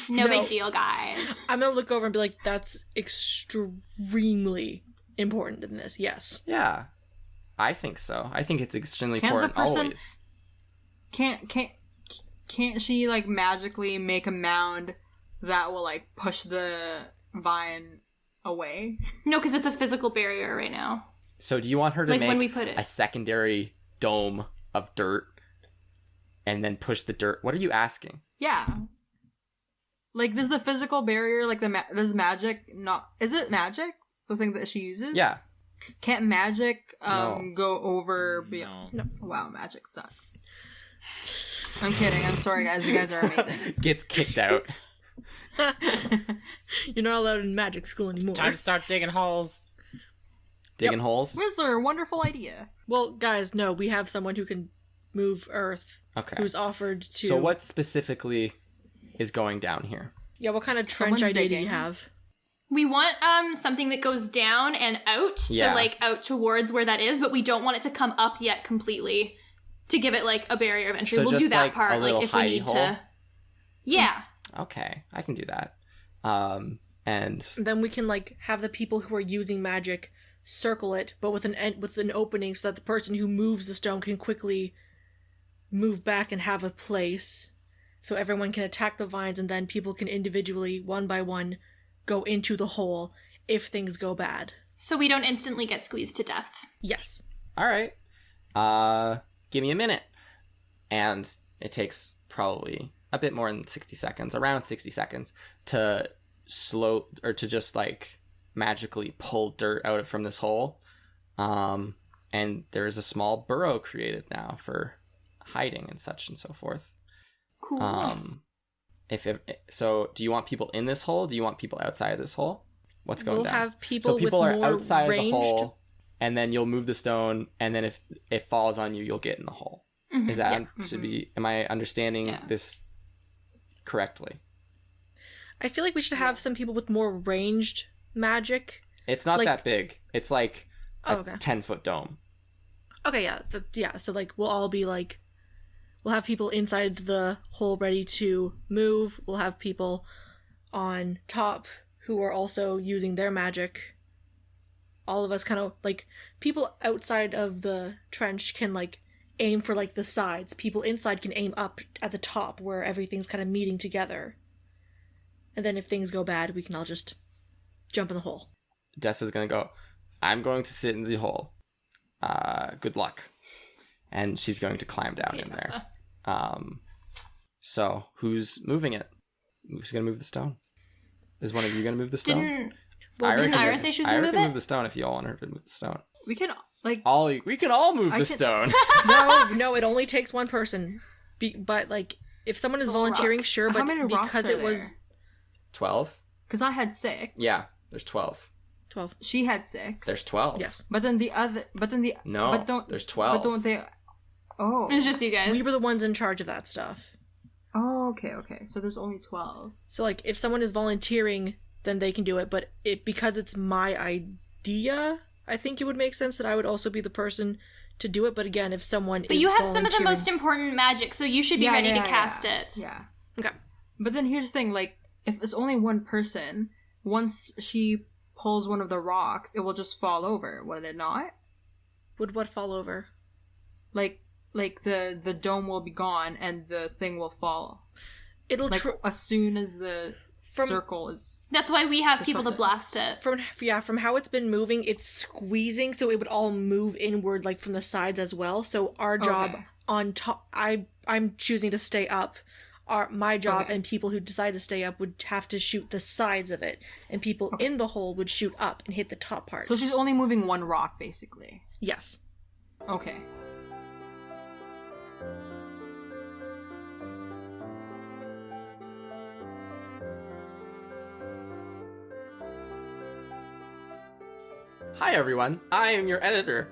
Speaker 4: No
Speaker 5: No.
Speaker 4: big deal, guys.
Speaker 5: I'm gonna look over and be like, that's extremely important in this. Yes.
Speaker 1: Yeah, I think so. I think it's extremely
Speaker 3: Can't the
Speaker 1: important
Speaker 3: person-
Speaker 1: always.
Speaker 3: Can't she like magically make a mound that will like push the vine away?
Speaker 4: No, because it's a physical barrier right now.
Speaker 1: So do you want her to
Speaker 4: Like
Speaker 1: make
Speaker 4: when we put it.
Speaker 1: a secondary dome of dirt and then push the dirt? What are you asking?
Speaker 3: Yeah. Like this is the physical barrier, like this magic not is it magic? The thing that she uses?
Speaker 1: Yeah.
Speaker 3: Can't magic
Speaker 1: No.
Speaker 3: go over beyond
Speaker 2: No.
Speaker 3: Wow, magic sucks. I'm kidding. I'm sorry guys, you guys are amazing.
Speaker 1: Gets kicked out.
Speaker 5: You're not allowed in magic school anymore.
Speaker 2: Time to start digging holes.
Speaker 1: Digging holes?
Speaker 3: Whistler, wonderful idea.
Speaker 5: Well, guys, no, we have someone who can move Earth
Speaker 1: Okay.
Speaker 5: who's offered to.
Speaker 1: So what specifically is going down here?
Speaker 5: Yeah, what kind of trench
Speaker 3: Someone's
Speaker 5: idea do
Speaker 3: digging.
Speaker 5: you have?
Speaker 4: We want something that goes down and out,
Speaker 1: Yeah.
Speaker 4: so like out towards where that is, but we don't want it to come up yet completely to give it like a barrier of entry.
Speaker 1: So
Speaker 4: We'll do
Speaker 1: just,
Speaker 4: that
Speaker 1: like, a
Speaker 4: part
Speaker 1: little
Speaker 4: like if we
Speaker 1: hidey
Speaker 4: need
Speaker 1: hole?
Speaker 4: to. Yeah.
Speaker 1: Okay, I can do that. And
Speaker 5: Then we can like have the people who are using magic circle it, but with an opening so that the person who moves the stone can quickly move back and have a place. So everyone can attack the vines, and then people can individually, one by one, go into the hole if things go bad.
Speaker 4: So we don't instantly get squeezed to death.
Speaker 5: Yes.
Speaker 1: all right. Give me a minute. And it takes probably a bit more than 60 seconds, around 60 seconds, to just like magically pull dirt out from this hole. And there's a small burrow created now for hiding and such and so forth.
Speaker 4: Cool.
Speaker 1: So do you want people in this hole? Do you want people outside of this hole? What's going
Speaker 5: We'll
Speaker 1: down?
Speaker 5: have people
Speaker 1: So people
Speaker 5: with
Speaker 1: are
Speaker 5: more
Speaker 1: outside
Speaker 5: ranged...
Speaker 1: of the hole, and then you'll move the stone, and then if it falls on you, you'll get in the hole.
Speaker 4: Mhm.
Speaker 1: Is that
Speaker 3: Yeah.
Speaker 1: to be? Am I understanding
Speaker 4: Yeah.
Speaker 1: this correctly?
Speaker 5: I feel like we should have some people with more ranged magic.
Speaker 1: It's not
Speaker 5: Like-
Speaker 1: that big. It's like a
Speaker 5: Oh, okay.
Speaker 1: 10-foot dome.
Speaker 5: Okay, yeah, yeah. So like, we'll all be like, we'll have people inside the hole ready to move. We'll have people on top who are also using their magic. All of us kind of like people outside of the trench can like aim for like the sides. People inside can aim up at the top where everything's kind of meeting together. And then if things go bad, we can all just jump in the hole.
Speaker 1: Dessa's gonna go, I'm going to sit in the hole. Good luck. And she's going to climb down
Speaker 4: Okay,
Speaker 1: in there.
Speaker 4: Tessa.
Speaker 1: So who's moving it? Who's going to move the stone? Is one of you going to move the stone?
Speaker 4: Didn't
Speaker 1: reckon
Speaker 4: Ira
Speaker 1: you-
Speaker 4: say she was
Speaker 1: I
Speaker 4: gonna
Speaker 1: reckon
Speaker 4: move it?
Speaker 1: move the stone if you all want her to move the stone.
Speaker 3: We can like
Speaker 1: We can all move
Speaker 3: I
Speaker 1: the
Speaker 3: can-
Speaker 1: stone.
Speaker 5: No, it only takes one person. But like, if someone is
Speaker 3: It's a rock.
Speaker 5: volunteering, sure.
Speaker 3: How
Speaker 5: But
Speaker 3: many rocks
Speaker 5: because
Speaker 3: are
Speaker 5: it was
Speaker 3: there?
Speaker 1: 12?
Speaker 3: Because I had 6.
Speaker 1: Yeah, there's 12.
Speaker 5: 12.
Speaker 3: She had 6.
Speaker 1: There's 12.
Speaker 5: Yes,
Speaker 3: But then the other.
Speaker 1: No,
Speaker 3: But don't.
Speaker 1: there's 12.
Speaker 3: But don't they? Oh.
Speaker 4: It was just you guys.
Speaker 5: we were the ones in charge of that stuff.
Speaker 3: Oh, okay. So there's only 12.
Speaker 5: So like, if someone is volunteering, then they can do it. But because it's my idea, I think it would make sense that I would also be the person to do it. But again, if someone
Speaker 4: But you have some of the most important magic, so you should be ready to cast it.
Speaker 3: Yeah.
Speaker 5: Okay.
Speaker 3: But then here's the thing: like, if it's only one person, once she pulls one of the rocks, it will just fall over. Will it not?
Speaker 5: Would what fall over?
Speaker 3: Like the dome will be gone and the thing will fall.
Speaker 5: It'll
Speaker 3: Like as soon as the circle is.
Speaker 4: That's why we have
Speaker 3: For
Speaker 4: people to
Speaker 3: something.
Speaker 4: blast it.
Speaker 5: from how it's been moving, it's squeezing, so it would all move inward, like from the sides as well. So our job
Speaker 3: Okay.
Speaker 5: on top, I'm choosing to stay up. My job
Speaker 3: Okay.
Speaker 5: and people who decide to stay up would have to shoot the sides of it, and people in the hole would shoot up and hit the top part.
Speaker 3: So she's only moving one rock, basically.
Speaker 5: Yes.
Speaker 3: Okay.
Speaker 1: Hi everyone, I am your editor.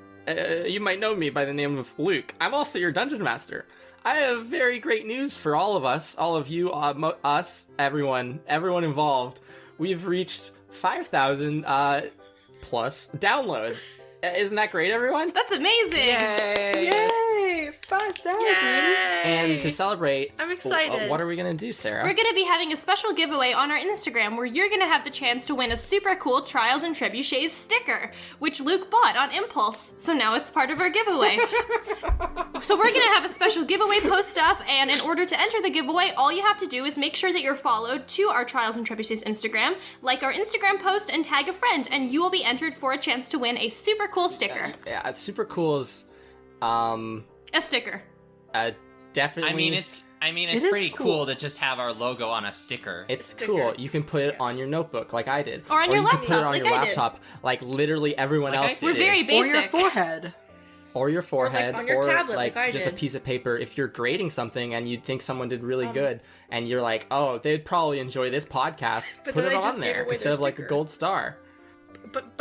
Speaker 1: You might know me by the name of Luke. I'm also your dungeon master. I have very great news for all of us, all of you, us, everyone involved. We've reached 5,000 plus downloads. Isn't that great, everyone?
Speaker 4: That's amazing!
Speaker 3: Yay! 5,000!
Speaker 1: And to celebrate,
Speaker 5: I'm excited.
Speaker 1: What are we gonna do, Sarah?
Speaker 4: We're going to be having a special giveaway on our Instagram where you're going to have the chance to win a super cool Trials and Trebuchets sticker, which Luke bought on impulse. So now it's part of our giveaway. So we're going to have a special giveaway post up, and in order to enter the giveaway, all you have to do is make sure that you're followed to our Trials and Trebuchets Instagram, like our Instagram post, and tag a friend, and you will be entered for a chance to win a super cool sticker.
Speaker 1: Yeah, super cool is,
Speaker 4: A sticker.
Speaker 1: definitely.
Speaker 2: I mean, it's
Speaker 3: It is
Speaker 2: pretty
Speaker 3: cool.
Speaker 2: cool to just have our logo on a sticker.
Speaker 1: It's cool. You can put it on your notebook, like I did,
Speaker 4: Or on your
Speaker 1: you can put it
Speaker 4: laptop,
Speaker 1: on
Speaker 4: like
Speaker 1: your
Speaker 4: I did.
Speaker 1: laptop, like literally everyone
Speaker 2: Like I
Speaker 1: else
Speaker 2: did.
Speaker 4: We're
Speaker 1: did.
Speaker 4: very
Speaker 3: Or your
Speaker 4: basic.
Speaker 3: forehead.
Speaker 1: Or your forehead,
Speaker 5: on your tablet, like I
Speaker 1: just a
Speaker 5: did.
Speaker 1: piece of paper. If you're grading something and you think someone did really good, and you're like, oh, they'd probably enjoy this podcast,
Speaker 5: But
Speaker 1: put
Speaker 5: then
Speaker 1: it
Speaker 5: they just
Speaker 1: on
Speaker 5: gave
Speaker 1: there
Speaker 5: away
Speaker 1: instead
Speaker 5: their
Speaker 1: of like a
Speaker 5: sticker.
Speaker 1: gold star.
Speaker 5: But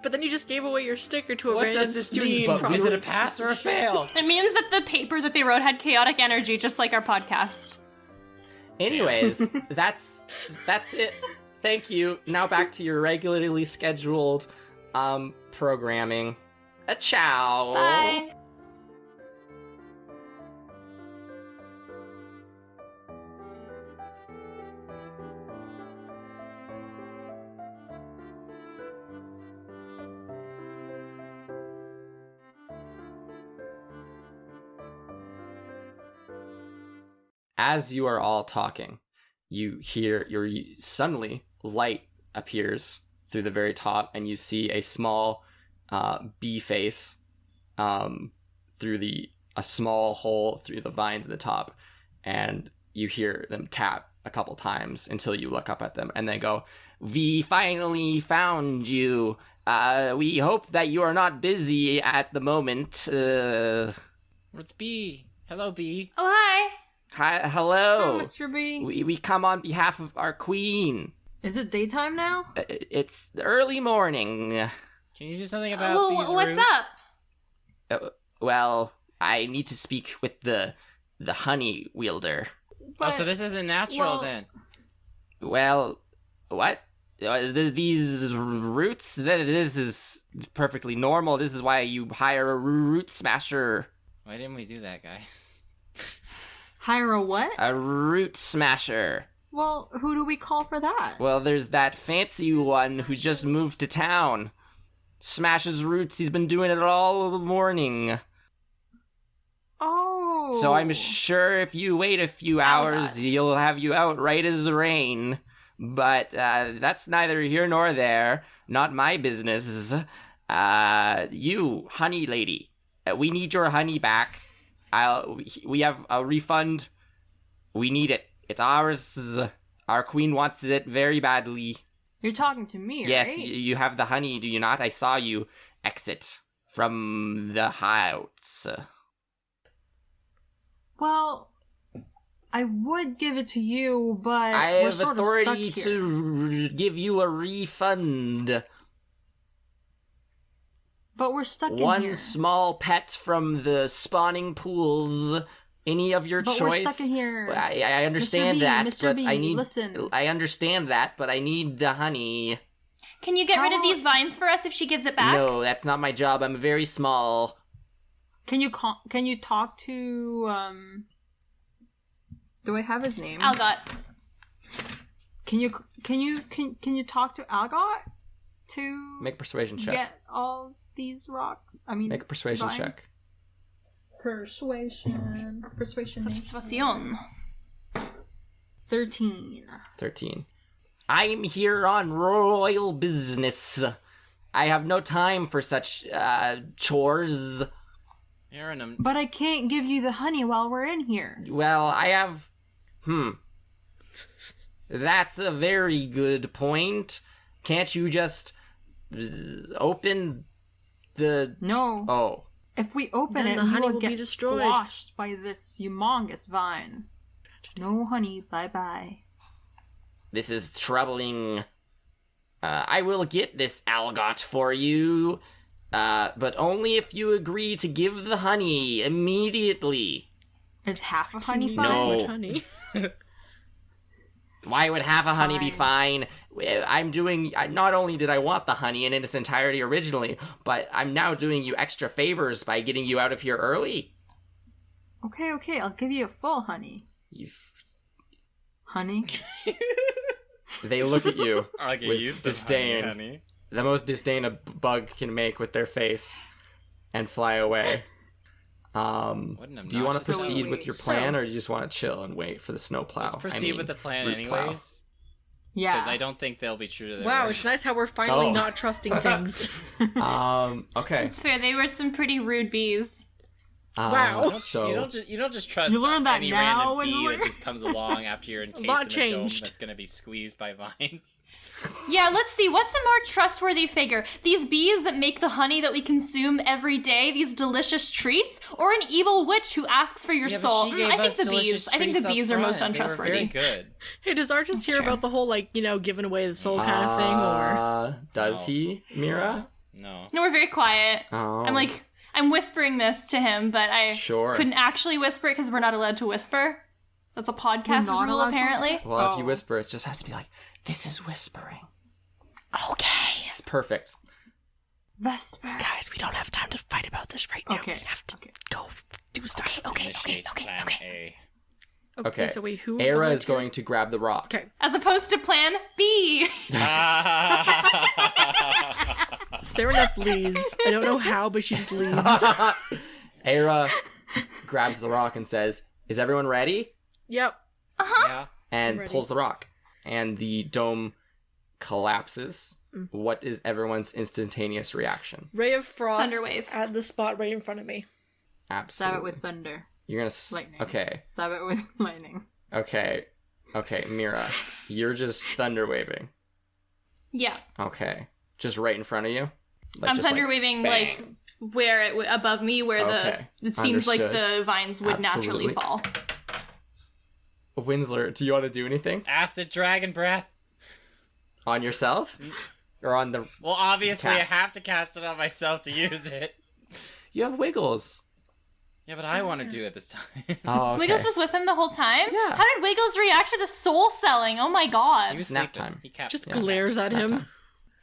Speaker 5: but then you just gave away your sticker to a
Speaker 2: What
Speaker 5: random
Speaker 2: does this
Speaker 5: student.
Speaker 2: mean?
Speaker 5: probably.
Speaker 2: Is it a pass or a fail?
Speaker 4: It means that the paper that they wrote had chaotic energy, just like our podcast.
Speaker 1: Anyways, that's it. Thank you. Now back to your regularly scheduled programming. A ciao.
Speaker 4: Bye.
Speaker 1: As you are all talking, you hear suddenly light appears through the very top, and you see a small bee face through a small hole through the vines at the top, and you hear them tap a couple times until you look up at them, and they go, "We finally found you. We hope that you are not busy at the moment.
Speaker 2: What's B? Hello, B.
Speaker 4: Oh, hi.
Speaker 1: Hi, hello.
Speaker 3: Hi, Mr. B.
Speaker 1: We come on behalf of our queen.
Speaker 3: Is it daytime now?
Speaker 1: It's early morning.
Speaker 2: Can you do something about
Speaker 4: Well,
Speaker 2: these
Speaker 4: what's
Speaker 2: roots?
Speaker 4: up?
Speaker 1: Well, I need to speak with the honey wielder.
Speaker 2: Oh, so this isn't natural
Speaker 3: well-
Speaker 2: then.
Speaker 1: Well, what? These roots? This is perfectly normal. This is why you hire a root smasher.
Speaker 2: Why didn't we do that, guy?
Speaker 3: Hire a what?
Speaker 1: A root smasher.
Speaker 3: Well, who do we call for that?
Speaker 1: Well, there's that fancy one who just moved to town. Smashes roots. He's been doing it all morning.
Speaker 3: Oh.
Speaker 1: So I'm sure if you wait a few
Speaker 4: Oh,
Speaker 1: hours,
Speaker 4: God.
Speaker 1: he'll have you out right as rain. But that's neither here nor there. Not my business. You, honey lady, we need your honey back. We have a refund. We need it. It's ours. Our queen wants it very badly.
Speaker 3: You're talking to me,
Speaker 1: Yes,
Speaker 3: right?
Speaker 1: you have the honey, do you not? I saw you exit from the house.
Speaker 3: Well, I would give it to you, but
Speaker 1: I
Speaker 3: we're
Speaker 1: have
Speaker 3: sort
Speaker 1: authority
Speaker 3: of stuck here.
Speaker 1: to give you a refund.
Speaker 3: But we're stuck in
Speaker 1: One
Speaker 3: here.
Speaker 1: small pet from the spawning pools. Any of your
Speaker 3: But
Speaker 1: choice.
Speaker 3: we're stuck in here.
Speaker 1: I understand
Speaker 3: Mr. B,
Speaker 1: that,
Speaker 3: Mr.
Speaker 1: but
Speaker 3: B,
Speaker 1: I need.
Speaker 3: listen.
Speaker 1: I understand that, but I need the honey.
Speaker 4: Can you get rid of
Speaker 3: How-
Speaker 4: these vines for us if she gives it back?
Speaker 1: No, that's not my job. I'm very small.
Speaker 3: Can you talk to Do I have his name?
Speaker 4: Algot.
Speaker 3: Can you talk to Algot to
Speaker 1: Make a persuasion check.
Speaker 3: get all these rocks? I mean,
Speaker 1: Make a persuasion
Speaker 3: vines?
Speaker 1: check.
Speaker 3: Persuasion.
Speaker 4: Persuasion.
Speaker 3: 13.
Speaker 1: I'm here on royal business. I have no time for such chores.
Speaker 2: You're in a...
Speaker 3: But I can't give you the honey while we're in here.
Speaker 1: Well, I have... That's a very good point. Can't you just open the...
Speaker 3: No.
Speaker 1: Oh.
Speaker 3: If we open
Speaker 5: Then
Speaker 3: it,
Speaker 5: the
Speaker 3: we
Speaker 5: honey
Speaker 3: will
Speaker 5: will be
Speaker 3: get
Speaker 5: destroyed.
Speaker 3: squashed by this humongous vine. No honey, bye-bye.
Speaker 1: This is troubling. I will get this Algot for you, but only if you agree to give the honey immediately.
Speaker 3: Is half a honey
Speaker 5: Need
Speaker 3: fine?
Speaker 1: No.
Speaker 5: this much honey.
Speaker 1: Why would half a honey be fine? Not only did I want the honey in its entirety originally, but I'm now doing you extra favors by getting you out of here early.
Speaker 3: Okay, I'll give you a full honey. Honey?
Speaker 1: They look at you
Speaker 2: I'll give
Speaker 1: with
Speaker 2: you some
Speaker 1: disdain.
Speaker 2: honey.
Speaker 1: The most disdain a bug can make with their face, and fly away.
Speaker 2: What an
Speaker 1: Do you want to
Speaker 2: obnoxious-
Speaker 1: proceed
Speaker 3: So
Speaker 1: with your
Speaker 3: wait,
Speaker 1: plan,
Speaker 3: so-
Speaker 1: or do you just want to chill and wait for the snowplow?
Speaker 2: Let's proceed with the plan
Speaker 1: root plow.
Speaker 2: anyways.
Speaker 3: Yeah.
Speaker 2: Because I don't think they'll be true to their
Speaker 5: Wow,
Speaker 2: word.
Speaker 5: it's nice how we're finally
Speaker 1: Oh.
Speaker 5: not trusting things.
Speaker 1: Okay.
Speaker 4: It's fair. They were some pretty rude bees.
Speaker 5: Wow.
Speaker 1: So
Speaker 2: You don't just trust
Speaker 3: You learned that
Speaker 2: any
Speaker 3: now,
Speaker 2: random bee
Speaker 3: Winsler?
Speaker 2: that just comes along after you're encased in
Speaker 5: lot
Speaker 2: a dome
Speaker 5: changed.
Speaker 2: that's going to be squeezed by vines.
Speaker 4: Yeah, let's see. What's a more trustworthy figure? These bees that make the honey that we consume every day, these delicious treats, or an evil witch who asks for your
Speaker 2: Yeah, but
Speaker 4: soul?
Speaker 2: she gave
Speaker 4: I think
Speaker 2: us
Speaker 4: the
Speaker 2: delicious
Speaker 4: bees. I think the
Speaker 2: treats up
Speaker 4: bees are most
Speaker 2: front. They were
Speaker 4: untrustworthy.
Speaker 2: very good.
Speaker 5: Hey, does Art just hear
Speaker 4: true.
Speaker 5: about the whole, giving away the soul kind of thing, or...
Speaker 1: does
Speaker 2: No.
Speaker 1: he, Mira?
Speaker 2: No.
Speaker 4: No, we're very quiet.
Speaker 1: Oh.
Speaker 4: I'm whispering this to him, but I
Speaker 1: Sure.
Speaker 4: couldn't actually whisper it because we're not allowed to whisper. That's a podcast
Speaker 3: You're not
Speaker 4: rule,
Speaker 3: allowed to
Speaker 4: apparently.
Speaker 3: whisper?
Speaker 1: Well, if you
Speaker 3: Oh.
Speaker 1: whisper, it just has to be like, this is whispering.
Speaker 4: Okay.
Speaker 1: It's perfect.
Speaker 3: Vesper.
Speaker 5: Guys, we don't have time to fight about this right now.
Speaker 3: Okay,
Speaker 5: We have to
Speaker 3: okay.
Speaker 5: go do stuff.
Speaker 2: Initiate plan A.
Speaker 1: Okay.
Speaker 5: So wait, who...
Speaker 1: Era is
Speaker 5: volunteered?
Speaker 1: going to grab the rock.
Speaker 5: Okay.
Speaker 4: As opposed to plan B.
Speaker 5: Sereneth leaves. I don't know how, but she just leaves.
Speaker 1: Era grabs the rock and says, is everyone ready?
Speaker 5: Yep.
Speaker 2: Yeah.
Speaker 1: And
Speaker 5: I'm ready.
Speaker 1: pulls the rock. And the dome collapses. What is everyone's instantaneous reaction?
Speaker 5: Ray of Frost
Speaker 4: Thunderwave.
Speaker 5: at the spot right in front of me.
Speaker 1: Absolutely.
Speaker 3: Stab it with thunder.
Speaker 1: You're gonna...
Speaker 3: Lightning.
Speaker 1: Okay.
Speaker 3: Stab it with lightning.
Speaker 1: Okay, Mira. You're just thunder waving.
Speaker 4: Yeah.
Speaker 1: Okay. Just right in front of you? Like,
Speaker 4: I'm
Speaker 1: just
Speaker 4: thunder waving like
Speaker 1: bang.
Speaker 4: where above me, where
Speaker 1: Okay.
Speaker 4: it seems like
Speaker 1: Understood.
Speaker 4: the vines would naturally
Speaker 1: Absolutely.
Speaker 4: fall.
Speaker 1: Winsler, do you want to do anything?
Speaker 2: Acid dragon breath.
Speaker 1: On yourself? Or on the...
Speaker 2: Well, obviously,
Speaker 1: Cat.
Speaker 2: I have to cast it on myself to use it.
Speaker 1: You have wiggles.
Speaker 2: Yeah, but I want to do it this time.
Speaker 1: Oh, okay.
Speaker 4: Wiggles was with him the whole time?
Speaker 1: Yeah.
Speaker 4: How did Wiggles react to the soul selling? Oh my
Speaker 2: He
Speaker 4: god.
Speaker 2: was
Speaker 1: Nap
Speaker 2: sleeping.
Speaker 1: time.
Speaker 2: He kept
Speaker 5: Just
Speaker 1: Yeah.
Speaker 5: glares at
Speaker 1: It's nap
Speaker 5: him.
Speaker 1: time.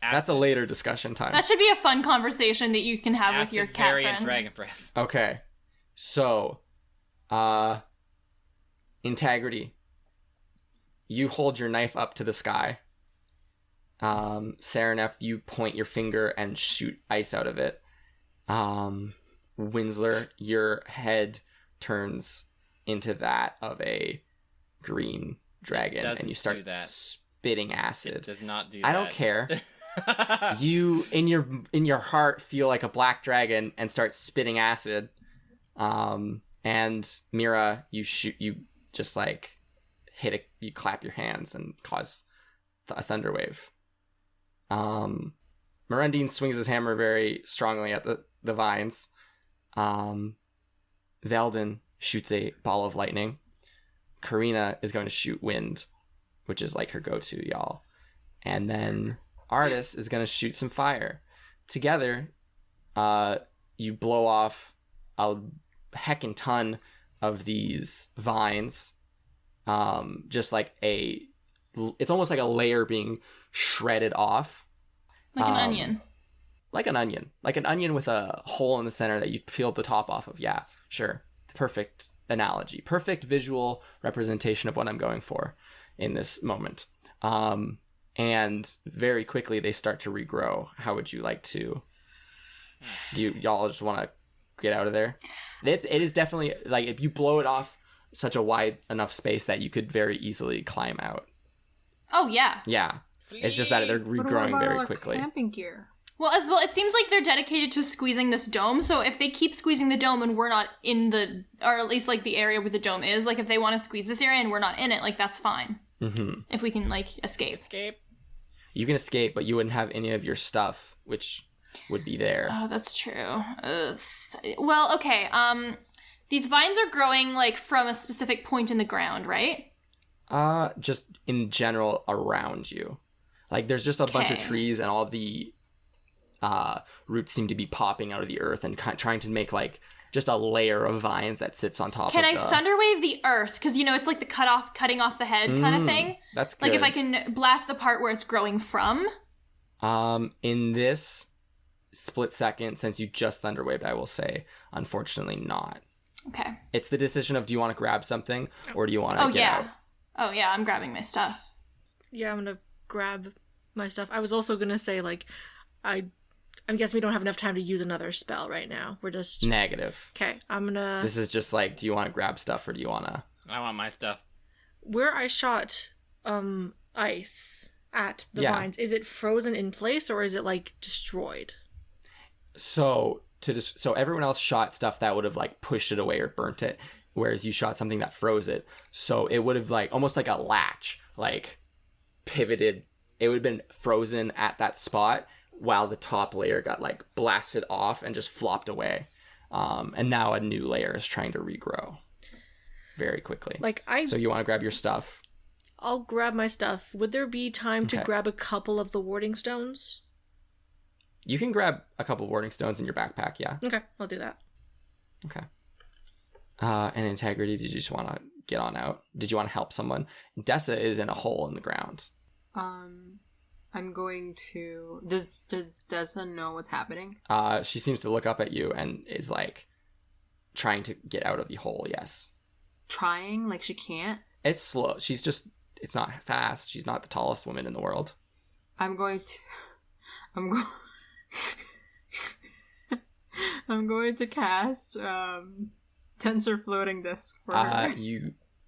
Speaker 1: That's a later discussion time.
Speaker 4: That should be a fun conversation that you can have with your cat
Speaker 2: variant
Speaker 4: friend.
Speaker 2: dragon breath.
Speaker 1: Okay. So, integrity. You hold your knife up to the sky. Serenep, you point your finger and shoot ice out of it. Winsler, your head turns into that of a green dragon,
Speaker 2: doesn't
Speaker 1: and you start
Speaker 2: do that.
Speaker 1: spitting acid.
Speaker 2: It does not do that.
Speaker 1: I don't care. You in your heart feel like a black dragon and start spitting acid. And Mira, you just like you clap your hands and cause a thunder wave. Mirundine swings his hammer very strongly at the vines. Veldin shoots a ball of lightning. Karina is going to shoot wind, which is like her go-to, y'all. And then Artis is going to shoot some fire. Together, you blow off a heckin' ton of these vines. Just like it's almost like a layer being shredded off.
Speaker 4: Like an onion.
Speaker 1: Like an onion. Like an onion with a hole in the center that you peeled the top off of. Yeah, sure. Perfect analogy. Perfect visual representation of what I'm going for in this moment. And very quickly they start to regrow. How would you like to... y'all just want to get out of there? It is definitely... Like, if you blow it off such a wide enough space that you could very easily climb out.
Speaker 4: Oh, yeah.
Speaker 1: Yeah. It's just that they're regrowing very quickly.
Speaker 3: Camping gear.
Speaker 4: Well, as well, it seems like they're dedicated to squeezing this dome, so if they keep squeezing the dome and we're not in the... Or at least, like, the area where the dome is, like, if they want to squeeze this area and we're not in it, like, that's fine. Mm-hmm. If we can, like, escape.
Speaker 1: You can escape, but you wouldn't have any of your stuff, which would be there.
Speaker 4: Oh, that's true. Well, okay, these vines are growing, like, from a specific point in the ground, right?
Speaker 1: Just in general around you. Like, there's just a bunch of trees and all the roots seem to be popping out of the earth and trying to make, like, just a layer of vines that sits on top
Speaker 4: Can
Speaker 1: of
Speaker 4: I thunderwave the earth? Because, you know, it's like the cutting off the head kind of thing.
Speaker 1: That's good.
Speaker 4: Like, if I can blast the part where it's growing from.
Speaker 1: In this split second, since you just thunderwaved, I will say, unfortunately not.
Speaker 4: Okay.
Speaker 1: It's the decision of, do you want to grab something or do you want to get out?
Speaker 4: Oh, yeah, I'm grabbing my stuff.
Speaker 5: Yeah, I'm gonna grab my stuff. I was also gonna say, like, I'm guessing we don't have enough time to use another spell right now. We're just...
Speaker 1: Negative.
Speaker 5: Okay, I'm gonna...
Speaker 1: This is just like, do you want to grab stuff or do you want to...
Speaker 2: I want my stuff.
Speaker 5: Where I shot ice at the vines, is it frozen in place or is it, like, destroyed?
Speaker 1: So everyone else shot stuff that would have, like, pushed it away or burnt it, whereas you shot something that froze it. So it would have, like, almost like a latch, like, pivoted. It would have been frozen at that spot while the top layer got, like, blasted off and just flopped away. And now a new layer is trying to regrow very quickly. So you want to grab your stuff?
Speaker 5: I'll grab my stuff. Would there be time to grab a couple of the warding stones?
Speaker 1: You can grab a couple warding stones in your backpack, yeah.
Speaker 5: Okay, I'll do that.
Speaker 1: Okay. And integrity, did you just want to get on out? Did you want to help someone? Dessa is in a hole in the ground.
Speaker 3: I'm going to... Does Dessa know what's happening?
Speaker 1: She seems to look up at you and is, like, trying to get out of the hole, yes.
Speaker 3: Trying? Like, she can't?
Speaker 1: It's slow. She's just... It's not fast. She's not the tallest woman in the world.
Speaker 3: I'm going to cast Tensor Floating Disc for her.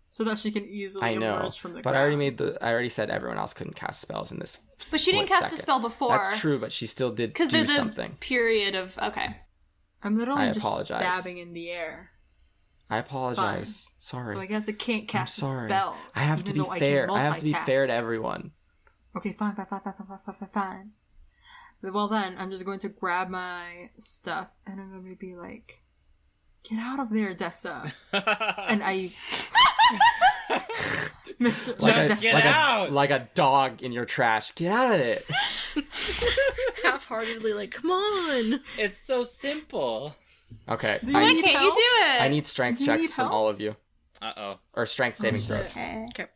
Speaker 3: So that she can easily emerge from the ground.
Speaker 1: I already said everyone else couldn't cast spells in this.
Speaker 4: But she didn't cast a spell before.
Speaker 1: That's true, but she still did do something.
Speaker 4: Because the period of... Okay.
Speaker 3: I'm literally just stabbing in the air.
Speaker 1: I apologize.
Speaker 3: Fine.
Speaker 1: Sorry.
Speaker 3: So I guess I can't cast a spell.
Speaker 1: I have to be fair. I have to be fair to everyone.
Speaker 3: Okay, fine. Well then, I'm just going to grab my stuff and I'm going to be like, get out of there, Dessa. And I... Mr.
Speaker 2: Get out!
Speaker 1: Like a dog in your trash. Get out of it.
Speaker 5: Half-heartedly, like, come on.
Speaker 2: It's so simple.
Speaker 1: Okay.
Speaker 4: Why can't you do it?
Speaker 1: I need strength checks from all of you.
Speaker 2: Uh-oh.
Speaker 1: Or strength saving throws.
Speaker 4: Okay.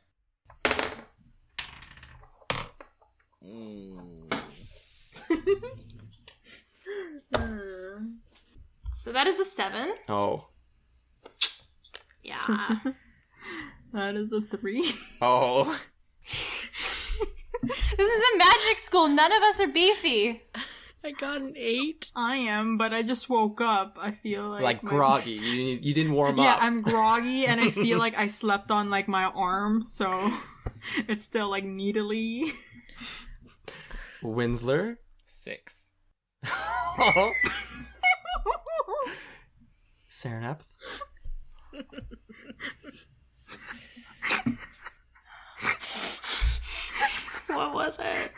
Speaker 4: So that is a 7.
Speaker 1: Oh.
Speaker 4: Yeah.
Speaker 3: That is a 3.
Speaker 1: Oh.
Speaker 4: This is a magic school. None of us are beefy.
Speaker 5: I got an 8.
Speaker 3: I am, but I just woke up. I feel like
Speaker 1: groggy. You didn't warm up.
Speaker 3: Yeah, I'm groggy, and I feel like I slept on, like, my arm, so... It's still like needly.
Speaker 1: Winsler.
Speaker 2: 6.
Speaker 1: Serenep.
Speaker 3: What was it?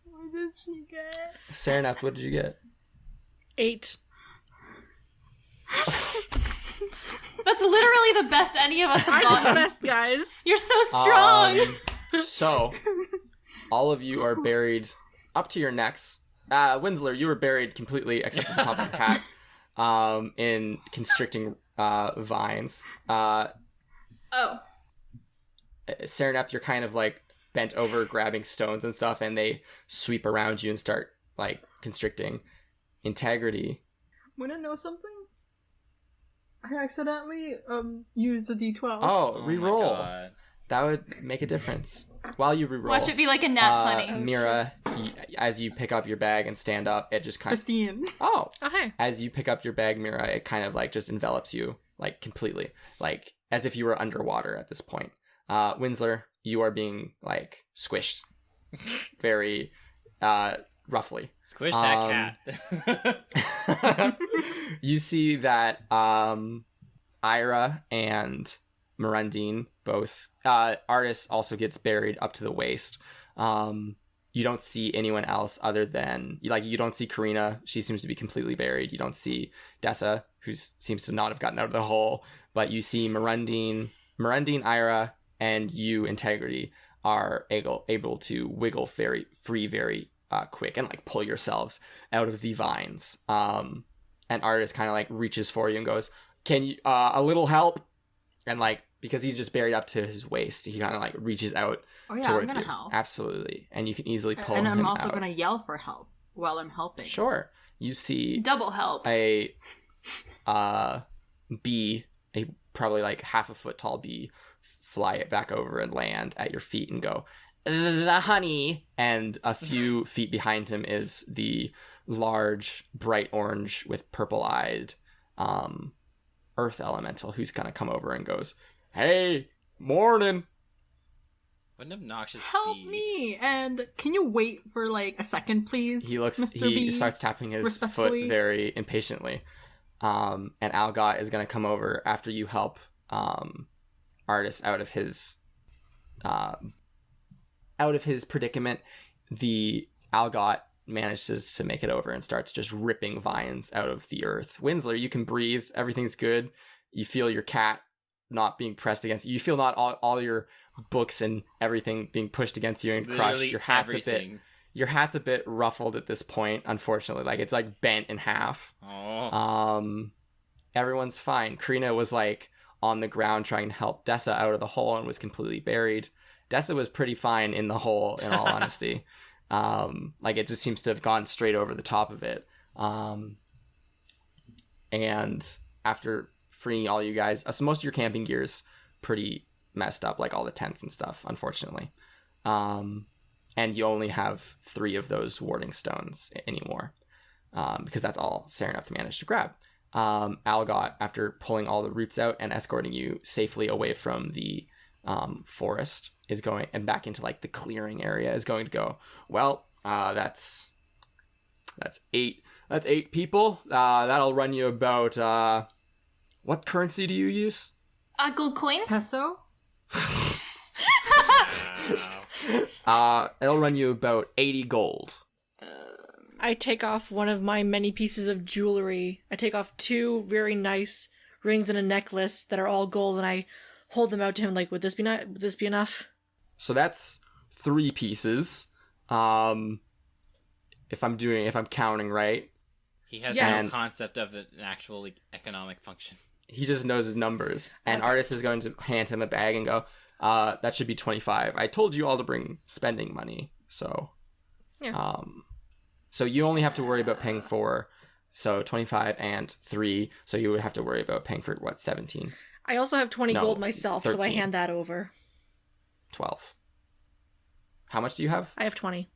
Speaker 3: What did she get?
Speaker 1: Serenep, what did you get?
Speaker 5: 8.
Speaker 4: That's literally the best any of us have
Speaker 5: I'm the
Speaker 4: gotten.
Speaker 5: best, guys.
Speaker 4: You're so strong.
Speaker 1: So, all of you are buried up to your necks. Winsler, you were buried completely except for the top of your hat in constricting vines.
Speaker 4: Oh.
Speaker 1: Serenep, you're kind of like bent over grabbing stones and stuff, and they sweep around you and start like constricting. Integrity.
Speaker 3: Wanna know something? I accidentally used a D12.
Speaker 1: Oh,
Speaker 2: my
Speaker 1: reroll.
Speaker 2: God.
Speaker 1: That would make a difference. While you reroll.
Speaker 4: Watch it be like a nat 20.
Speaker 1: Mira, as you pick up your bag and stand up, it just kind of...
Speaker 3: 15.
Speaker 1: Oh.
Speaker 5: Oh, hey.
Speaker 1: As you pick up your bag, Mira, it kind of like just envelops you like completely. Like as if you were underwater at this point. Winsler, you are being like squished very roughly.
Speaker 2: Squish that cat.
Speaker 1: You see that Ira and Mirandine both Artis also gets buried up to the waist. You don't see anyone else other than you don't see Karina. She seems to be completely buried. You don't see Dessa, who seems to not have gotten out of the hole, but you see Mirandine, Ira, and you, Integrity, are able to wiggle very quick and like pull yourselves out of the vines. And Artis kind of like reaches for you and goes, "Can you a little help?" And like because he's just buried up to his waist, he kind of like reaches out
Speaker 3: Oh yeah,
Speaker 1: towards
Speaker 3: I'm gonna
Speaker 1: you.
Speaker 3: help.
Speaker 1: Absolutely, and you can easily pull
Speaker 3: And
Speaker 1: him
Speaker 3: I'm also
Speaker 1: out.
Speaker 3: gonna yell for help while I'm helping.
Speaker 1: Sure. You see
Speaker 4: Double help.
Speaker 1: a bee, a probably like half a foot tall bee, fly it back over and land at your feet and go, "The honey." And a few feet behind him is the large, bright orange with purple-eyed earth elemental who's gonna come over and goes, "Hey, morning."
Speaker 2: What an obnoxious
Speaker 3: Help
Speaker 2: bee.
Speaker 3: me! And can you wait for like a second, please?
Speaker 1: He
Speaker 3: Mr. B?
Speaker 1: starts tapping his foot
Speaker 3: respectfully.
Speaker 1: very impatiently. And Algot is gonna come over after you help Artis out of his predicament. The Algot manages to make it over and starts just ripping vines out of the earth. Winsler, you can breathe. Everything's good. You feel your cat not being pressed against you. You feel not all your books and everything being pushed against you and crushed.
Speaker 2: Literally
Speaker 1: Your hat's
Speaker 2: everything.
Speaker 1: your hat's a bit ruffled at this point, unfortunately. Like it's like bent in half.
Speaker 2: Oh.
Speaker 1: Everyone's fine. Karina was like on the ground trying to help Dessa out of the hole and was completely buried. Dessa was pretty fine in the hole, in all honesty. Like it just seems to have gone straight over the top of it. And after freeing all you guys, so most of your camping gear's pretty messed up, like all the tents and stuff, unfortunately. And you only have 3 of those warding stones anymore, because that's all Serenep managed to grab. Algot, after pulling all the roots out and escorting you safely away from the forest, is going and back into like the clearing area, is going to go, "Well, that's 8 people. That'll run you about what currency do you use?"
Speaker 4: Gold coins?
Speaker 3: Peso?
Speaker 1: It'll run you about 80 gold.
Speaker 5: I take off one of my many pieces of jewelry. I take off 2 very nice rings and a necklace that are all gold, and I hold them out to him like, would this be enough?
Speaker 1: So that's 3 pieces. If I'm counting right.
Speaker 2: He has
Speaker 5: Yes.
Speaker 2: no concept of an actual like, economic function.
Speaker 1: He just knows his numbers. And
Speaker 5: Okay.
Speaker 1: Artis is going to hand him a bag and go, that should be 25. I told you all to bring spending money. So,
Speaker 5: Yeah.
Speaker 1: So you only have to worry about paying for, so 25 and 3. So you would have to worry about paying for, what, 17?
Speaker 5: I also have 20
Speaker 1: No,
Speaker 5: gold myself, so I
Speaker 1: 13.
Speaker 5: hand that over.
Speaker 1: 12. How much do you have?
Speaker 5: I have 20.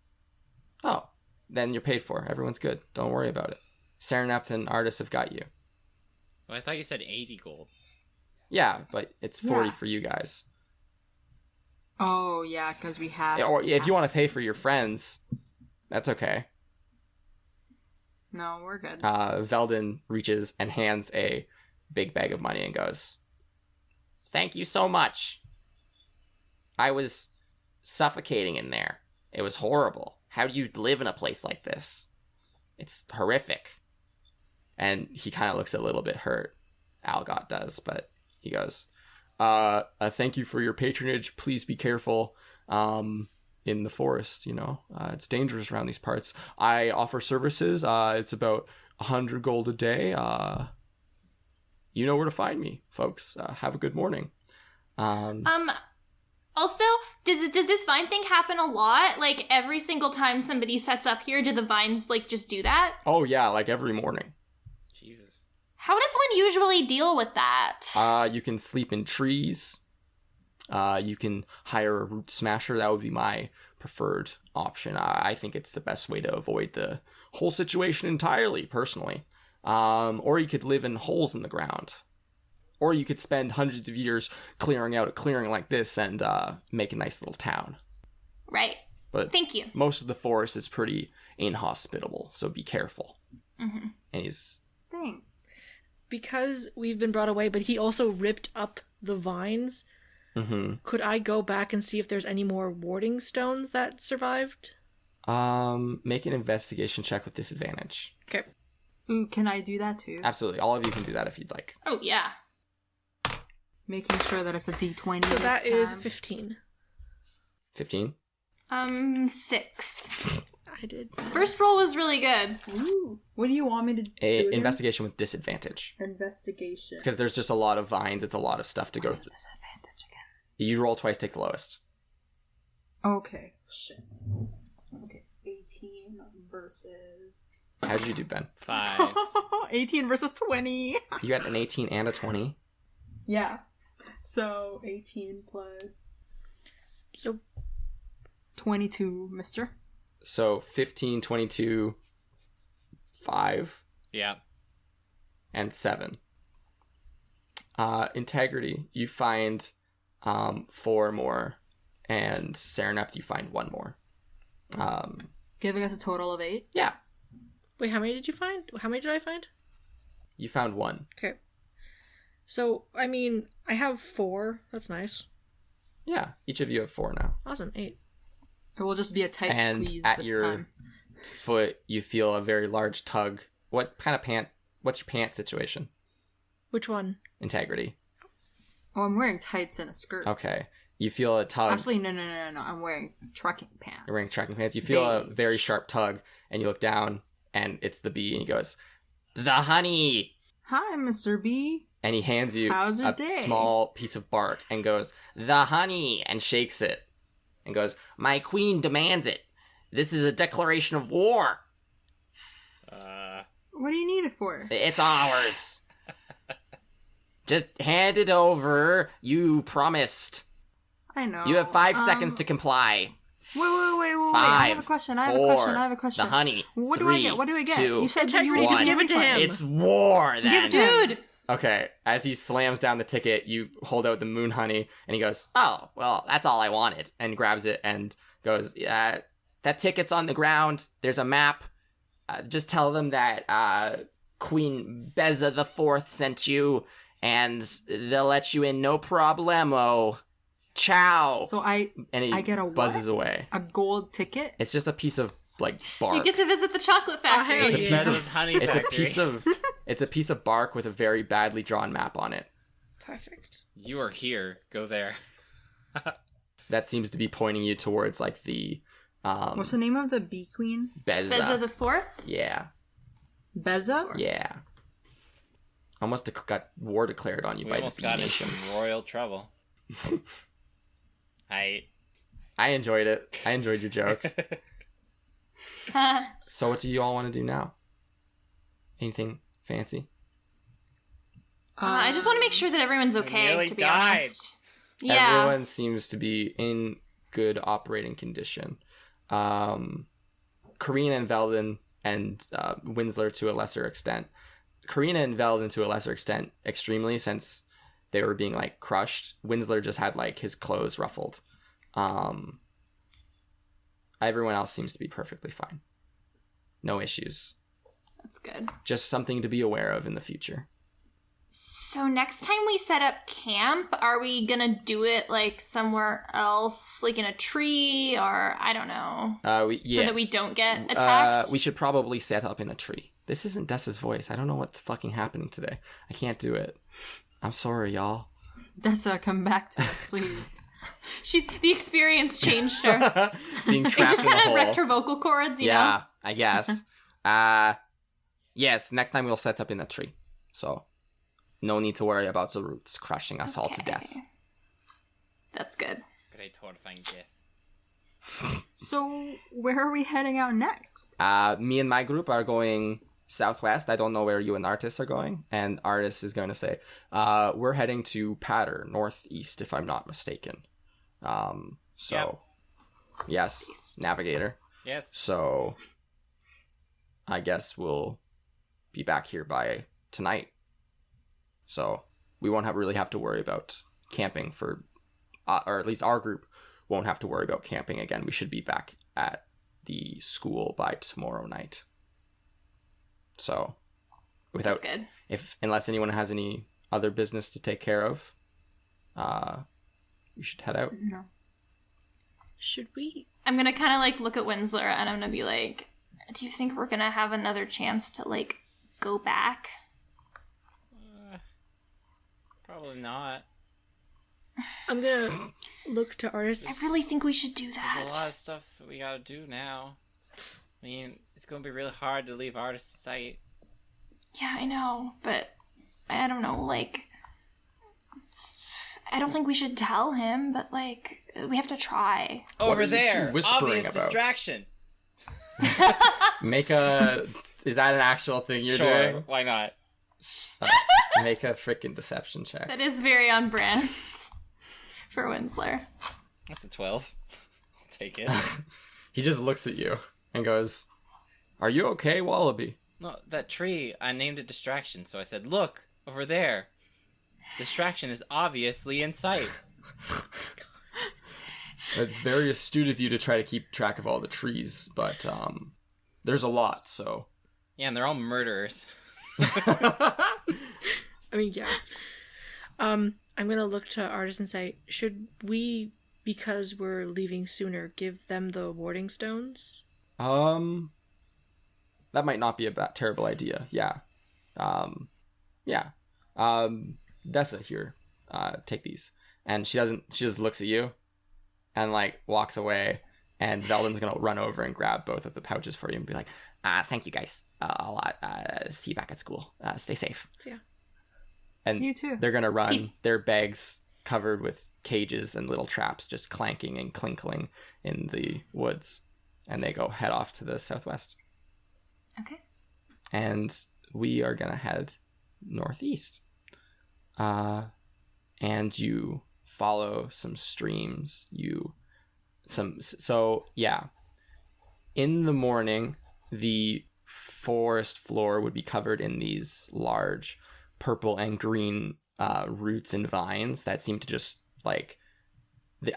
Speaker 1: Oh, then you're paid for. Everyone's good. Don't worry about it. Serenep and Artis have got you.
Speaker 2: Well, I thought you said 80 gold.
Speaker 1: Yeah, but it's 40
Speaker 3: Yeah.
Speaker 1: for you guys.
Speaker 3: Oh, yeah, because we have...
Speaker 1: Or if you want to pay for your friends, that's okay.
Speaker 3: No, we're good.
Speaker 1: Veldin reaches and hands a big bag of money and goes, "Thank you so much. I was suffocating in there. It was horrible. How do you live in a place like this? It's horrific." And he kind of looks a little bit hurt. Algot does, but he goes, "Thank you for your patronage. Please be careful in the forest, it's dangerous around these parts. I offer services. It's about 100 gold a day. You know where to find me, folks. Have a good morning."
Speaker 4: Also, does this vine thing happen a lot? Like, every single time somebody sets up here, do the vines, like, just do that?
Speaker 1: Oh, yeah, like every morning.
Speaker 2: Jesus.
Speaker 4: How does one usually deal with that?
Speaker 1: You can sleep in trees. You can hire a root smasher. That would be my preferred option. I think it's the best way to avoid the whole situation entirely, personally. Or you could live in holes in the ground. Or you could spend hundreds of years clearing out a clearing like this and make a nice little town.
Speaker 4: Right.
Speaker 1: But
Speaker 4: Thank you.
Speaker 1: most of the forest is pretty inhospitable, so be careful.
Speaker 4: Mm-hmm.
Speaker 1: And he's...
Speaker 3: Thanks.
Speaker 5: Because we've been brought away, but he also ripped up the vines.
Speaker 1: Mm-hmm.
Speaker 5: Could I go back and see if there's any more warding stones that survived?
Speaker 1: Make an investigation check with disadvantage.
Speaker 5: Okay.
Speaker 3: Ooh, can I do that too?
Speaker 1: Absolutely. All of you can do that if you'd like.
Speaker 4: Oh, yeah.
Speaker 3: Making sure that it's a D20
Speaker 5: So
Speaker 3: this
Speaker 5: that is
Speaker 3: time.
Speaker 5: 15.
Speaker 1: 15?
Speaker 4: 6.
Speaker 5: I did.
Speaker 4: First roll was really good.
Speaker 3: Ooh. What do you want me to do? again?
Speaker 1: Investigation with disadvantage.
Speaker 3: Investigation.
Speaker 1: Because there's just a lot of vines. It's a lot of stuff to go
Speaker 3: What's
Speaker 1: through.
Speaker 3: the disadvantage again?
Speaker 1: You roll twice, take the lowest.
Speaker 3: Okay. Shit. Okay. 18 versus...
Speaker 1: How did you do, Ben?
Speaker 2: 5.
Speaker 3: 18 versus 20.
Speaker 1: You got an 18 and a 20.
Speaker 3: Yeah. So 18 plus
Speaker 5: So
Speaker 3: 22, mister.
Speaker 1: So 15, 22, 5,
Speaker 2: Yeah.
Speaker 1: and 7. Integrity, you find 4 more. And Serenep, you find 1 more.
Speaker 3: Giving us a total of 8.
Speaker 1: Yeah,
Speaker 5: wait, how many did you find? How many did I find?
Speaker 1: you found 1.
Speaker 5: Okay. So, I mean, I have 4. That's nice.
Speaker 1: Yeah, each of you have 4 now.
Speaker 5: Awesome. 8.
Speaker 3: It will just be a tight
Speaker 1: And
Speaker 3: squeeze
Speaker 1: at
Speaker 3: this
Speaker 1: your
Speaker 3: time.
Speaker 1: foot, you feel a very large tug. What kind of pant? What's your pant situation?
Speaker 5: Which one?
Speaker 1: Integrity.
Speaker 3: Oh, I'm wearing tights and a skirt.
Speaker 1: Okay. You feel a tug.
Speaker 3: Actually, no. I'm wearing trekking pants.
Speaker 1: You're wearing trekking pants. You feel a
Speaker 3: Beige.
Speaker 1: very sharp tug, and you look down, and it's the bee, and he goes, "The honey!"
Speaker 3: Hi, Mr. B.
Speaker 1: And he hands you
Speaker 3: How's your
Speaker 1: a
Speaker 3: day?
Speaker 1: small piece of bark and goes, "The honey!" and shakes it. And goes, "My queen demands it. This is a declaration of war.
Speaker 3: What do you need it for?
Speaker 1: It's ours. Just hand it over. You promised.
Speaker 3: I know.
Speaker 1: You have 5 seconds to comply.
Speaker 3: Wait. I
Speaker 1: 5,
Speaker 3: have a question. I have
Speaker 1: 4,
Speaker 3: a question.
Speaker 1: The honey.
Speaker 3: What
Speaker 1: 3,
Speaker 3: do I get? What do I get?
Speaker 1: 2,
Speaker 3: You said
Speaker 5: Integrity,
Speaker 3: you
Speaker 5: just
Speaker 1: one.
Speaker 5: give it to him.
Speaker 1: It's war, then.
Speaker 3: Give it to him.
Speaker 4: Dude!
Speaker 1: Okay, as he slams down the ticket, you hold out the moon honey, and he goes, "Oh, well, that's all I wanted," and grabs it and goes, "Yeah, that ticket's on the ground. There's a map. Just tell them that Queen Beza the Fourth sent you, and they'll let you in, no problemo. Ciao."
Speaker 3: So I get a what?
Speaker 1: buzzes away.
Speaker 3: A gold ticket?
Speaker 1: It's just a piece of like bark.
Speaker 4: You get to visit the chocolate factory.
Speaker 5: hell
Speaker 1: It's a
Speaker 5: yeah.
Speaker 1: piece
Speaker 2: Beza's
Speaker 1: of
Speaker 2: honey
Speaker 1: it's a
Speaker 2: factory.
Speaker 1: piece of it's a piece of bark with a very badly drawn map on it.
Speaker 5: Perfect.
Speaker 2: You are here. Go there.
Speaker 1: That seems to be pointing you towards like the
Speaker 3: What's the name of the bee queen?
Speaker 1: Beza.
Speaker 4: Beza the Fourth?
Speaker 1: Yeah.
Speaker 3: Beza?
Speaker 1: Yeah. Almost got war declared on you
Speaker 2: We
Speaker 1: by
Speaker 2: almost
Speaker 1: the Bee
Speaker 2: got
Speaker 1: Nation.
Speaker 2: into royal trouble. I
Speaker 1: Enjoyed it. I enjoyed your joke. So what do you all want to do now? Anything fancy?
Speaker 4: I just want to make sure that everyone's okay,
Speaker 2: nearly
Speaker 4: to be
Speaker 2: died.
Speaker 4: honest. Yeah.
Speaker 1: Everyone seems to be in good operating condition. Karina and Veldin and Winsler to a lesser extent. Karina and Veldin to a lesser extent, extremely, since they were being like crushed. Winsler just had like his clothes ruffled. Everyone else seems to be perfectly fine. No issues.
Speaker 4: That's good.
Speaker 1: Just something to be aware of in the future.
Speaker 4: So next time we set up camp, are we gonna do it like somewhere else, like in a tree, or I don't know, so that we don't get attacked?
Speaker 1: We should probably set up in a tree. This isn't Dessa's voice. I don't know what's fucking happening today. I can't do it. I'm sorry, y'all.
Speaker 3: Dessa, come back to it, please.
Speaker 4: The experience changed her.
Speaker 1: Being
Speaker 4: It
Speaker 1: trapped
Speaker 4: just
Speaker 1: in a
Speaker 4: kind of
Speaker 1: hole.
Speaker 4: wrecked her vocal cords, you know?
Speaker 1: Yeah, I guess. Yes, next time we'll set up in a tree. So, no need to worry about the roots crushing us all to death.
Speaker 4: Okay. That's good.
Speaker 2: Great horrifying death.
Speaker 3: So, where are we heading out next?
Speaker 1: Me and my group are going southwest. I don't know where you and Artis are going. And Artis is going to say, we're heading to Patter, northeast, if I'm not mistaken.
Speaker 2: Yep.
Speaker 1: Yes,
Speaker 4: East.
Speaker 1: Navigator.
Speaker 2: Yes.
Speaker 1: So, I guess we'll be back here by tonight. So, we won't really have to worry about camping for, or at least our group won't have to worry about camping again. We should be back at the school by tomorrow night. So,
Speaker 4: That's good.
Speaker 1: unless anyone has any other business to take care of, we should head out.
Speaker 3: No.
Speaker 5: Should we?
Speaker 4: I'm gonna kind of like look at Winsler and I'm gonna be like, do you think we're gonna have another chance to like go back?
Speaker 2: Probably not.
Speaker 5: I'm gonna look to artists.
Speaker 4: I really think we should do
Speaker 2: There's
Speaker 4: that.
Speaker 2: a lot of stuff that we gotta do now. I mean, it's gonna be really hard to leave Artist's sight.
Speaker 4: Yeah, I know, but I don't know, like, I don't think we should tell him, but like, we have to try.
Speaker 1: What are
Speaker 2: Over
Speaker 1: you two
Speaker 2: there!
Speaker 1: whispering
Speaker 2: Obvious
Speaker 1: about?
Speaker 2: distraction!
Speaker 1: Make a... Is that an actual thing you're
Speaker 2: Sure,
Speaker 1: doing?
Speaker 2: why not?
Speaker 1: Make a freaking deception check.
Speaker 4: That is very on brand for Winsler.
Speaker 2: That's a 12. I'll take it.
Speaker 1: He just looks at you and goes, "Are you okay, Wallaby?"
Speaker 2: No, that tree, I named it distraction, so I said, look, over there. Distraction is obviously in sight.
Speaker 1: It's very astute of you to try to keep track of all the trees, but there's a lot, so...
Speaker 2: Yeah, and they're all murderers.
Speaker 5: I mean, yeah. I'm gonna look to artists and say, should we, because we're leaving sooner, give them the warding stones?
Speaker 1: That might not be a terrible idea. Yeah. Yeah. Dessa, here. Take these. And she just looks at you and like walks away, and Veldon's gonna run over and grab both of the pouches for you and be like, thank you guys a lot. See you back at school. Stay safe.
Speaker 5: Yeah.
Speaker 1: And
Speaker 3: You too.
Speaker 1: they're gonna run,
Speaker 4: Peace.
Speaker 1: their bags covered with cages and little traps just clanking and clinkling in the woods. And they go head off to the southwest.
Speaker 4: Okay.
Speaker 1: And we are gonna head northeast. And you follow some streams. So yeah. In the morning, the forest floor would be covered in these large purple and green roots and vines that seem to just like,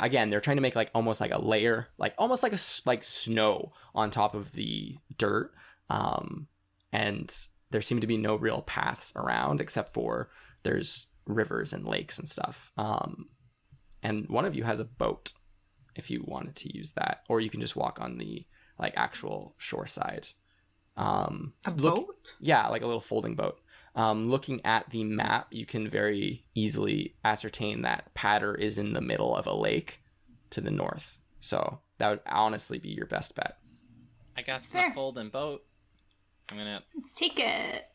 Speaker 1: again, they're trying to make like almost like a layer, like almost like like snow on top of the dirt. And there seem to be no real paths around except for there's rivers and lakes and stuff. And one of you has a boat if you wanted to use that, or you can just walk on the like actual shore side.
Speaker 3: Boat?
Speaker 1: Yeah, like a little folding boat. Looking at the map, you can very easily ascertain that Patter is in the middle of a lake to the north. So that would honestly be your best bet.
Speaker 2: I got
Speaker 4: fair.
Speaker 2: my folding boat. I'm gonna...
Speaker 4: Let's take it.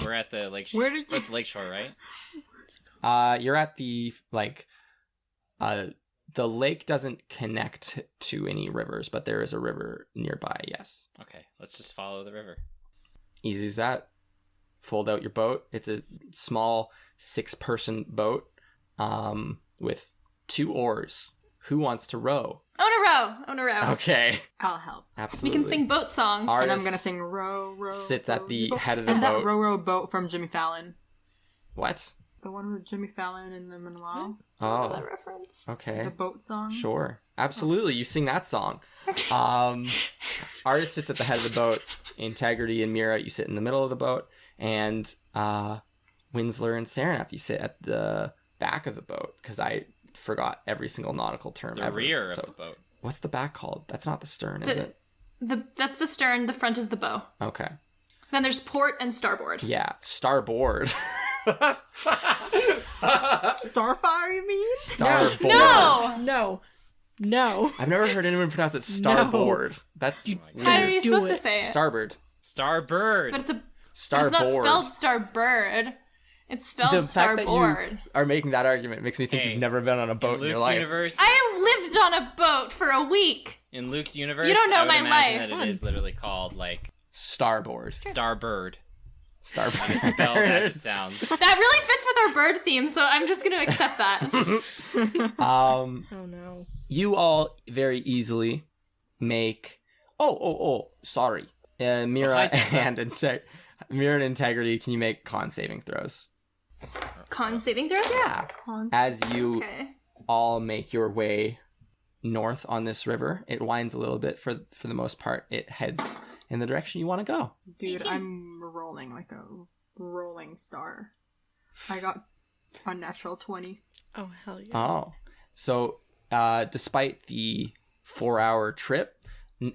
Speaker 2: We're at the lake
Speaker 3: Where did
Speaker 2: we're at the lakeshore, right?
Speaker 1: You're at the like the lake doesn't connect to any rivers, but there is a river nearby, yes.
Speaker 2: Okay, let's just follow the river.
Speaker 1: Easy as that. Fold out your boat. It's a small 6-person boat with 2 oars. Who wants to row?
Speaker 4: Own a row.
Speaker 1: Okay.
Speaker 3: I'll help.
Speaker 1: Absolutely.
Speaker 4: We can sing boat songs.
Speaker 1: Our-
Speaker 3: And I'm
Speaker 1: Artis
Speaker 3: gonna sing row, row.
Speaker 1: sits
Speaker 3: row,
Speaker 1: at the
Speaker 3: row.
Speaker 1: head of the
Speaker 3: and
Speaker 1: boat.
Speaker 3: that row, row boat from Jimmy Fallon.
Speaker 1: What?
Speaker 3: The one with Jimmy Fallon and Lin Manuel.
Speaker 4: That
Speaker 1: Oh,
Speaker 4: reference.
Speaker 1: okay.
Speaker 3: The boat song.
Speaker 1: Sure. Absolutely. You sing that song. Artist sits at the head of the boat. Integrity and Mira, you sit in the middle of the boat. And Winsler and Serenap, you sit at the back of the boat. Because I forgot every single nautical term
Speaker 2: The
Speaker 1: ever.
Speaker 2: rear of
Speaker 1: So
Speaker 2: the boat.
Speaker 1: what's the back called? That's not the stern, is it?
Speaker 4: That's the stern. The front is the bow.
Speaker 1: Okay.
Speaker 4: Then there's port and starboard.
Speaker 1: Yeah. Starboard.
Speaker 3: Starfire, you mean?
Speaker 1: Starboard.
Speaker 4: No.
Speaker 5: No.
Speaker 1: I've never heard anyone pronounce it starboard. That's
Speaker 2: my
Speaker 1: weird.
Speaker 4: How are you
Speaker 5: Do
Speaker 4: supposed to
Speaker 5: it.
Speaker 4: say it?
Speaker 1: Starboard.
Speaker 2: Starbird.
Speaker 4: But it's
Speaker 1: Starboard.
Speaker 4: not spelled starbird. It's spelled
Speaker 1: The fact that
Speaker 4: starboard.
Speaker 1: you are making that argument makes me think
Speaker 2: Hey,
Speaker 1: you've never been on a boat in your
Speaker 2: Luke's
Speaker 1: life.
Speaker 2: universe.
Speaker 4: I have lived on a boat for a week.
Speaker 2: In Luke's universe,
Speaker 4: You don't know
Speaker 2: I would
Speaker 4: my
Speaker 2: imagine
Speaker 4: life.
Speaker 2: that it is literally called like
Speaker 1: Starboard.
Speaker 2: Starbird.
Speaker 1: Starboard.
Speaker 2: It's spelled as it sounds.
Speaker 4: That really fits with our bird theme, so I'm just going to accept that.
Speaker 5: Oh no.
Speaker 1: You all very easily make. Sorry. Mira
Speaker 2: hide yourself.
Speaker 1: and Mira and Integrity. Can you make con saving throws?
Speaker 4: Con saving throws?
Speaker 1: Yeah. As you
Speaker 4: Okay.
Speaker 1: all make your way north on this river, it winds a little bit. For the most part, it heads in the direction you want to go.
Speaker 3: Dude,
Speaker 4: 18.
Speaker 3: I'm rolling like a rolling star. I got a natural 20.
Speaker 5: Oh hell yeah.
Speaker 1: Oh, so despite the 4-hour trip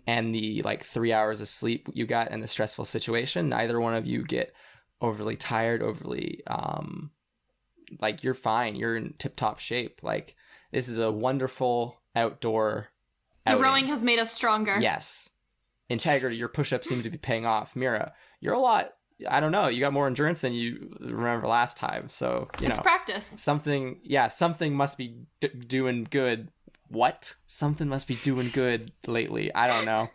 Speaker 1: and the 3 hours of sleep you got and the stressful situation, neither one of you get overly tired, overly you're fine. You're in tip-top shape. This is a wonderful outdoor
Speaker 4: The
Speaker 1: outing.
Speaker 4: rowing has made us stronger.
Speaker 1: Yes. Integrity, your push-ups seem to be paying off. Mira, you're a lot, I don't know, you got more endurance than you remember last time. So,
Speaker 4: It's practice.
Speaker 1: something must be doing good. What? Something must be doing good lately. I don't know.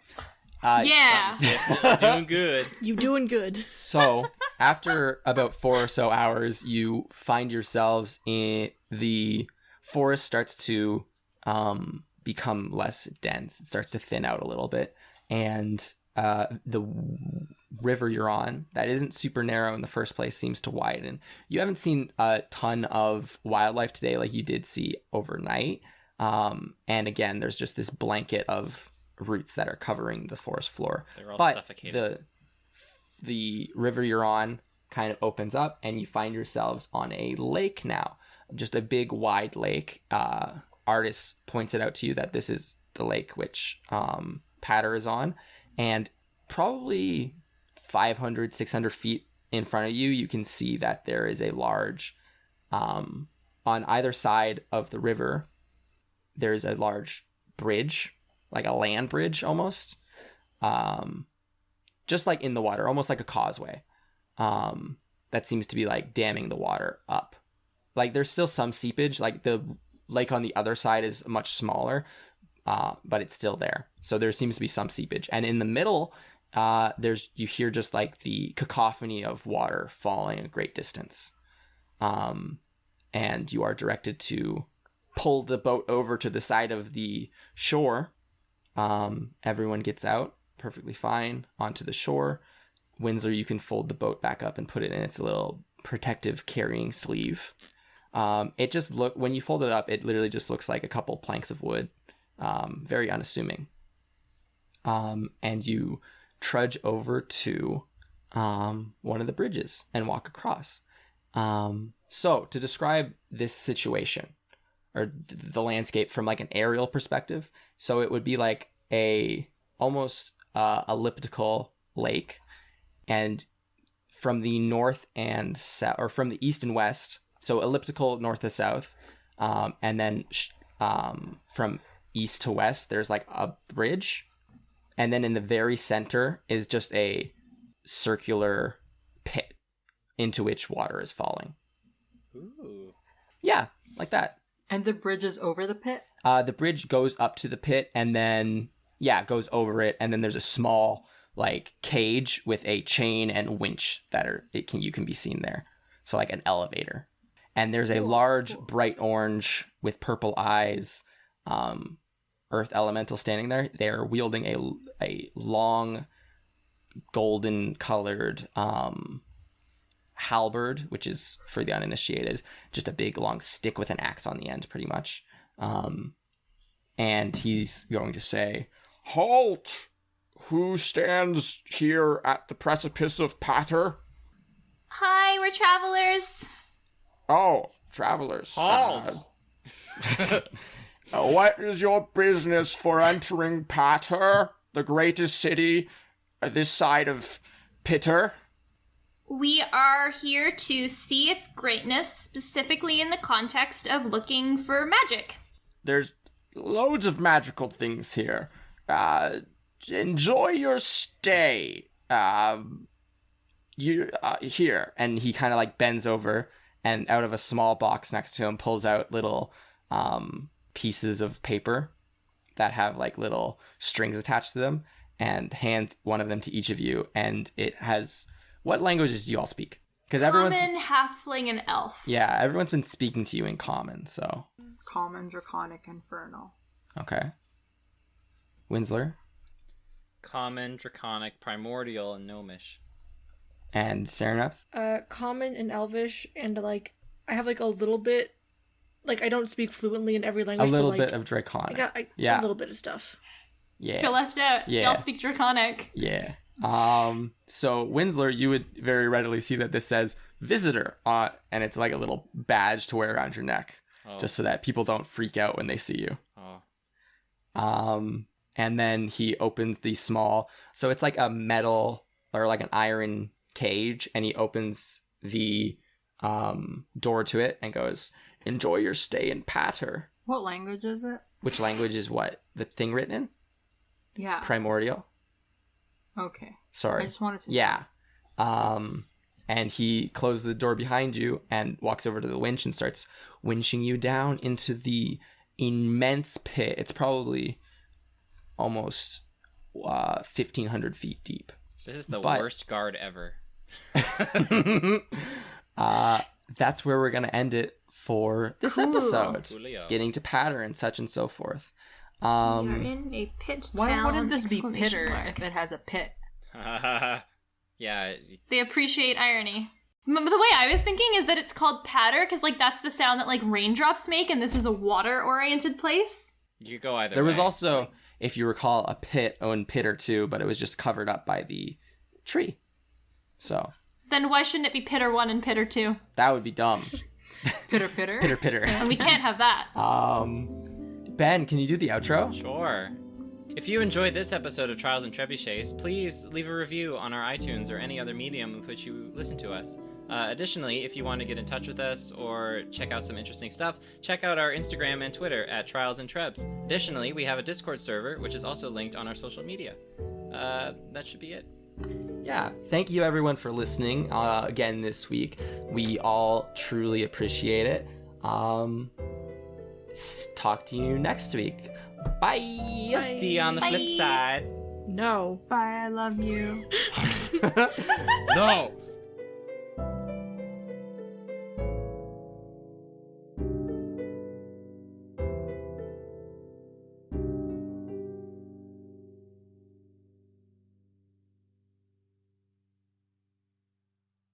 Speaker 4: Yeah.
Speaker 2: Definitely doing good.
Speaker 5: You doing good.
Speaker 1: So, after about 4 or so hours, you find yourselves in the forest starts to become less dense. It starts to thin out a little bit. And the river you're on, that isn't super narrow in the first place, seems to widen. You haven't seen a ton of wildlife today like you did see overnight. And again, there's just this blanket of roots that are covering the forest floor.
Speaker 2: They're all
Speaker 1: But
Speaker 2: suffocating.
Speaker 1: the river you're on kind of opens up and you find yourselves on a lake now. Just a big wide lake. Artist points it out to you that this is the lake which Patter is on, and probably 500, 600 feet in front of you, you can see that there is a large, on either side of the river, there's a large bridge, like a land bridge almost, just like in the water, almost like a causeway, that seems to be damming the water up. There's still some seepage, the lake on the other side is much smaller, but it's still there. So there seems to be some seepage. And in the middle, you hear just the cacophony of water falling a great distance. And you are directed to pull the boat over to the side of the shore. Everyone gets out perfectly fine onto the shore. Winslow, you can fold the boat back up and put it in its little protective carrying sleeve. It just when you fold it up, it literally just looks like a couple planks of wood. Very unassuming. And you trudge over to one of the bridges and walk across. So to describe this situation or the landscape from an aerial perspective, so it would be a almost elliptical lake, and from the north and south, or from the east and west, so elliptical north to south, and then from east to west, there's a bridge, and then in the very center is just a circular pit into which water is falling.
Speaker 2: Ooh.
Speaker 1: Yeah, like that.
Speaker 3: And the bridge is over the pit?
Speaker 1: The bridge goes up to the pit and then, goes over it. And then there's a small, cage with a chain and winch that you can be seen there. So an elevator. And there's a large, bright orange with purple eyes, earth elemental standing there. They're wielding a long, golden colored, halberd, which is for the uninitiated, just a big long stick with an axe on the end, pretty much. And he's going to say, "Halt! Who stands here at the precipice of Patter?"
Speaker 4: Hi, we're travelers.
Speaker 1: "Oh, travelers.
Speaker 2: Halt!
Speaker 1: What is your business for entering Patter, the greatest city this side of Pitter?"
Speaker 4: We are here to see its greatness, specifically in the context of looking for magic.
Speaker 1: "There's loads of magical things here. Enjoy your stay. Here." And he kind of like bends over and out of a small box next to him pulls out little pieces of paper that have like little strings attached to them and hands one of them to each of you. And it has, what languages do you all speak? Because everyone's,
Speaker 4: Common, halfling, and elf.
Speaker 1: yeah, everyone's been speaking to you in common. So
Speaker 3: Common, Draconic, Infernal.
Speaker 1: okay. Winsler
Speaker 2: Common, Draconic, Primordial, and Gnomish.
Speaker 1: and Sereneth.
Speaker 5: Common and Elvish, and like I have like a little bit, like I don't speak fluently in every
Speaker 1: A
Speaker 5: language.
Speaker 1: little
Speaker 5: but, like,
Speaker 1: bit of Draconic.
Speaker 5: a little bit of stuff.
Speaker 1: Yeah.
Speaker 4: Feel left out.
Speaker 1: Yeah.
Speaker 4: Y'all speak Draconic.
Speaker 1: Yeah. So Winsler, you would very readily see that this says visitor, and it's like a little badge to wear around your neck, just so that people don't freak out when they see you.
Speaker 2: Oh.
Speaker 1: And then he opens the small, so it's like a metal or like an iron cage, and he opens the door to it and goes, "Enjoy your stay in Patter."
Speaker 3: What language is it?
Speaker 1: Which language is what? The thing written in?
Speaker 3: Yeah.
Speaker 1: Primordial?
Speaker 3: Okay.
Speaker 1: Sorry.
Speaker 3: I just wanted to.
Speaker 1: Yeah. And he closes the door behind you and walks over to the winch and starts winching you down into the immense pit. It's probably almost 1,500 feet deep.
Speaker 2: This is the
Speaker 1: But-
Speaker 2: worst guard ever.
Speaker 1: That's where we're going to end it for this
Speaker 3: Cool.
Speaker 1: episode.
Speaker 2: Coolio.
Speaker 1: Getting to Patter and such and so forth.
Speaker 4: You're in a pit
Speaker 3: Why
Speaker 4: town!
Speaker 3: wouldn't this be
Speaker 4: exclamation
Speaker 3: Pitter
Speaker 4: mark.
Speaker 3: if it has a pit?
Speaker 2: Yeah.
Speaker 4: They appreciate irony. The way I was thinking is that it's called patter because, like, that's the sound that like raindrops make, and this is a water-oriented place.
Speaker 2: You could go either
Speaker 1: There was
Speaker 2: way.
Speaker 1: also, if you recall, a pit in Pitter too, but it was just covered up by the tree. So
Speaker 4: Then why shouldn't it be Pitter 1 and Pitter 2?
Speaker 1: that would be dumb.
Speaker 3: Pitter pitter.
Speaker 1: Pitter pitter.
Speaker 4: And we can't have that.
Speaker 1: Ben, can you do the outro?
Speaker 2: Sure. If you enjoyed this episode of Trials and Trebuchets, please leave a review on our iTunes or any other medium with which you listen to us. Additionally, if you want to get in touch with us or check out some interesting stuff, check out our Instagram and Twitter at Trials and Trebs. Additionally, we have a Discord server, which is also linked on our social media. That should be it.
Speaker 1: Yeah, thank you everyone for listening again this week. We all truly appreciate it. Talk to you next week. Bye.
Speaker 2: See you on the flip
Speaker 4: Bye.
Speaker 2: side.
Speaker 5: No.
Speaker 3: Bye, I love you.
Speaker 2: No!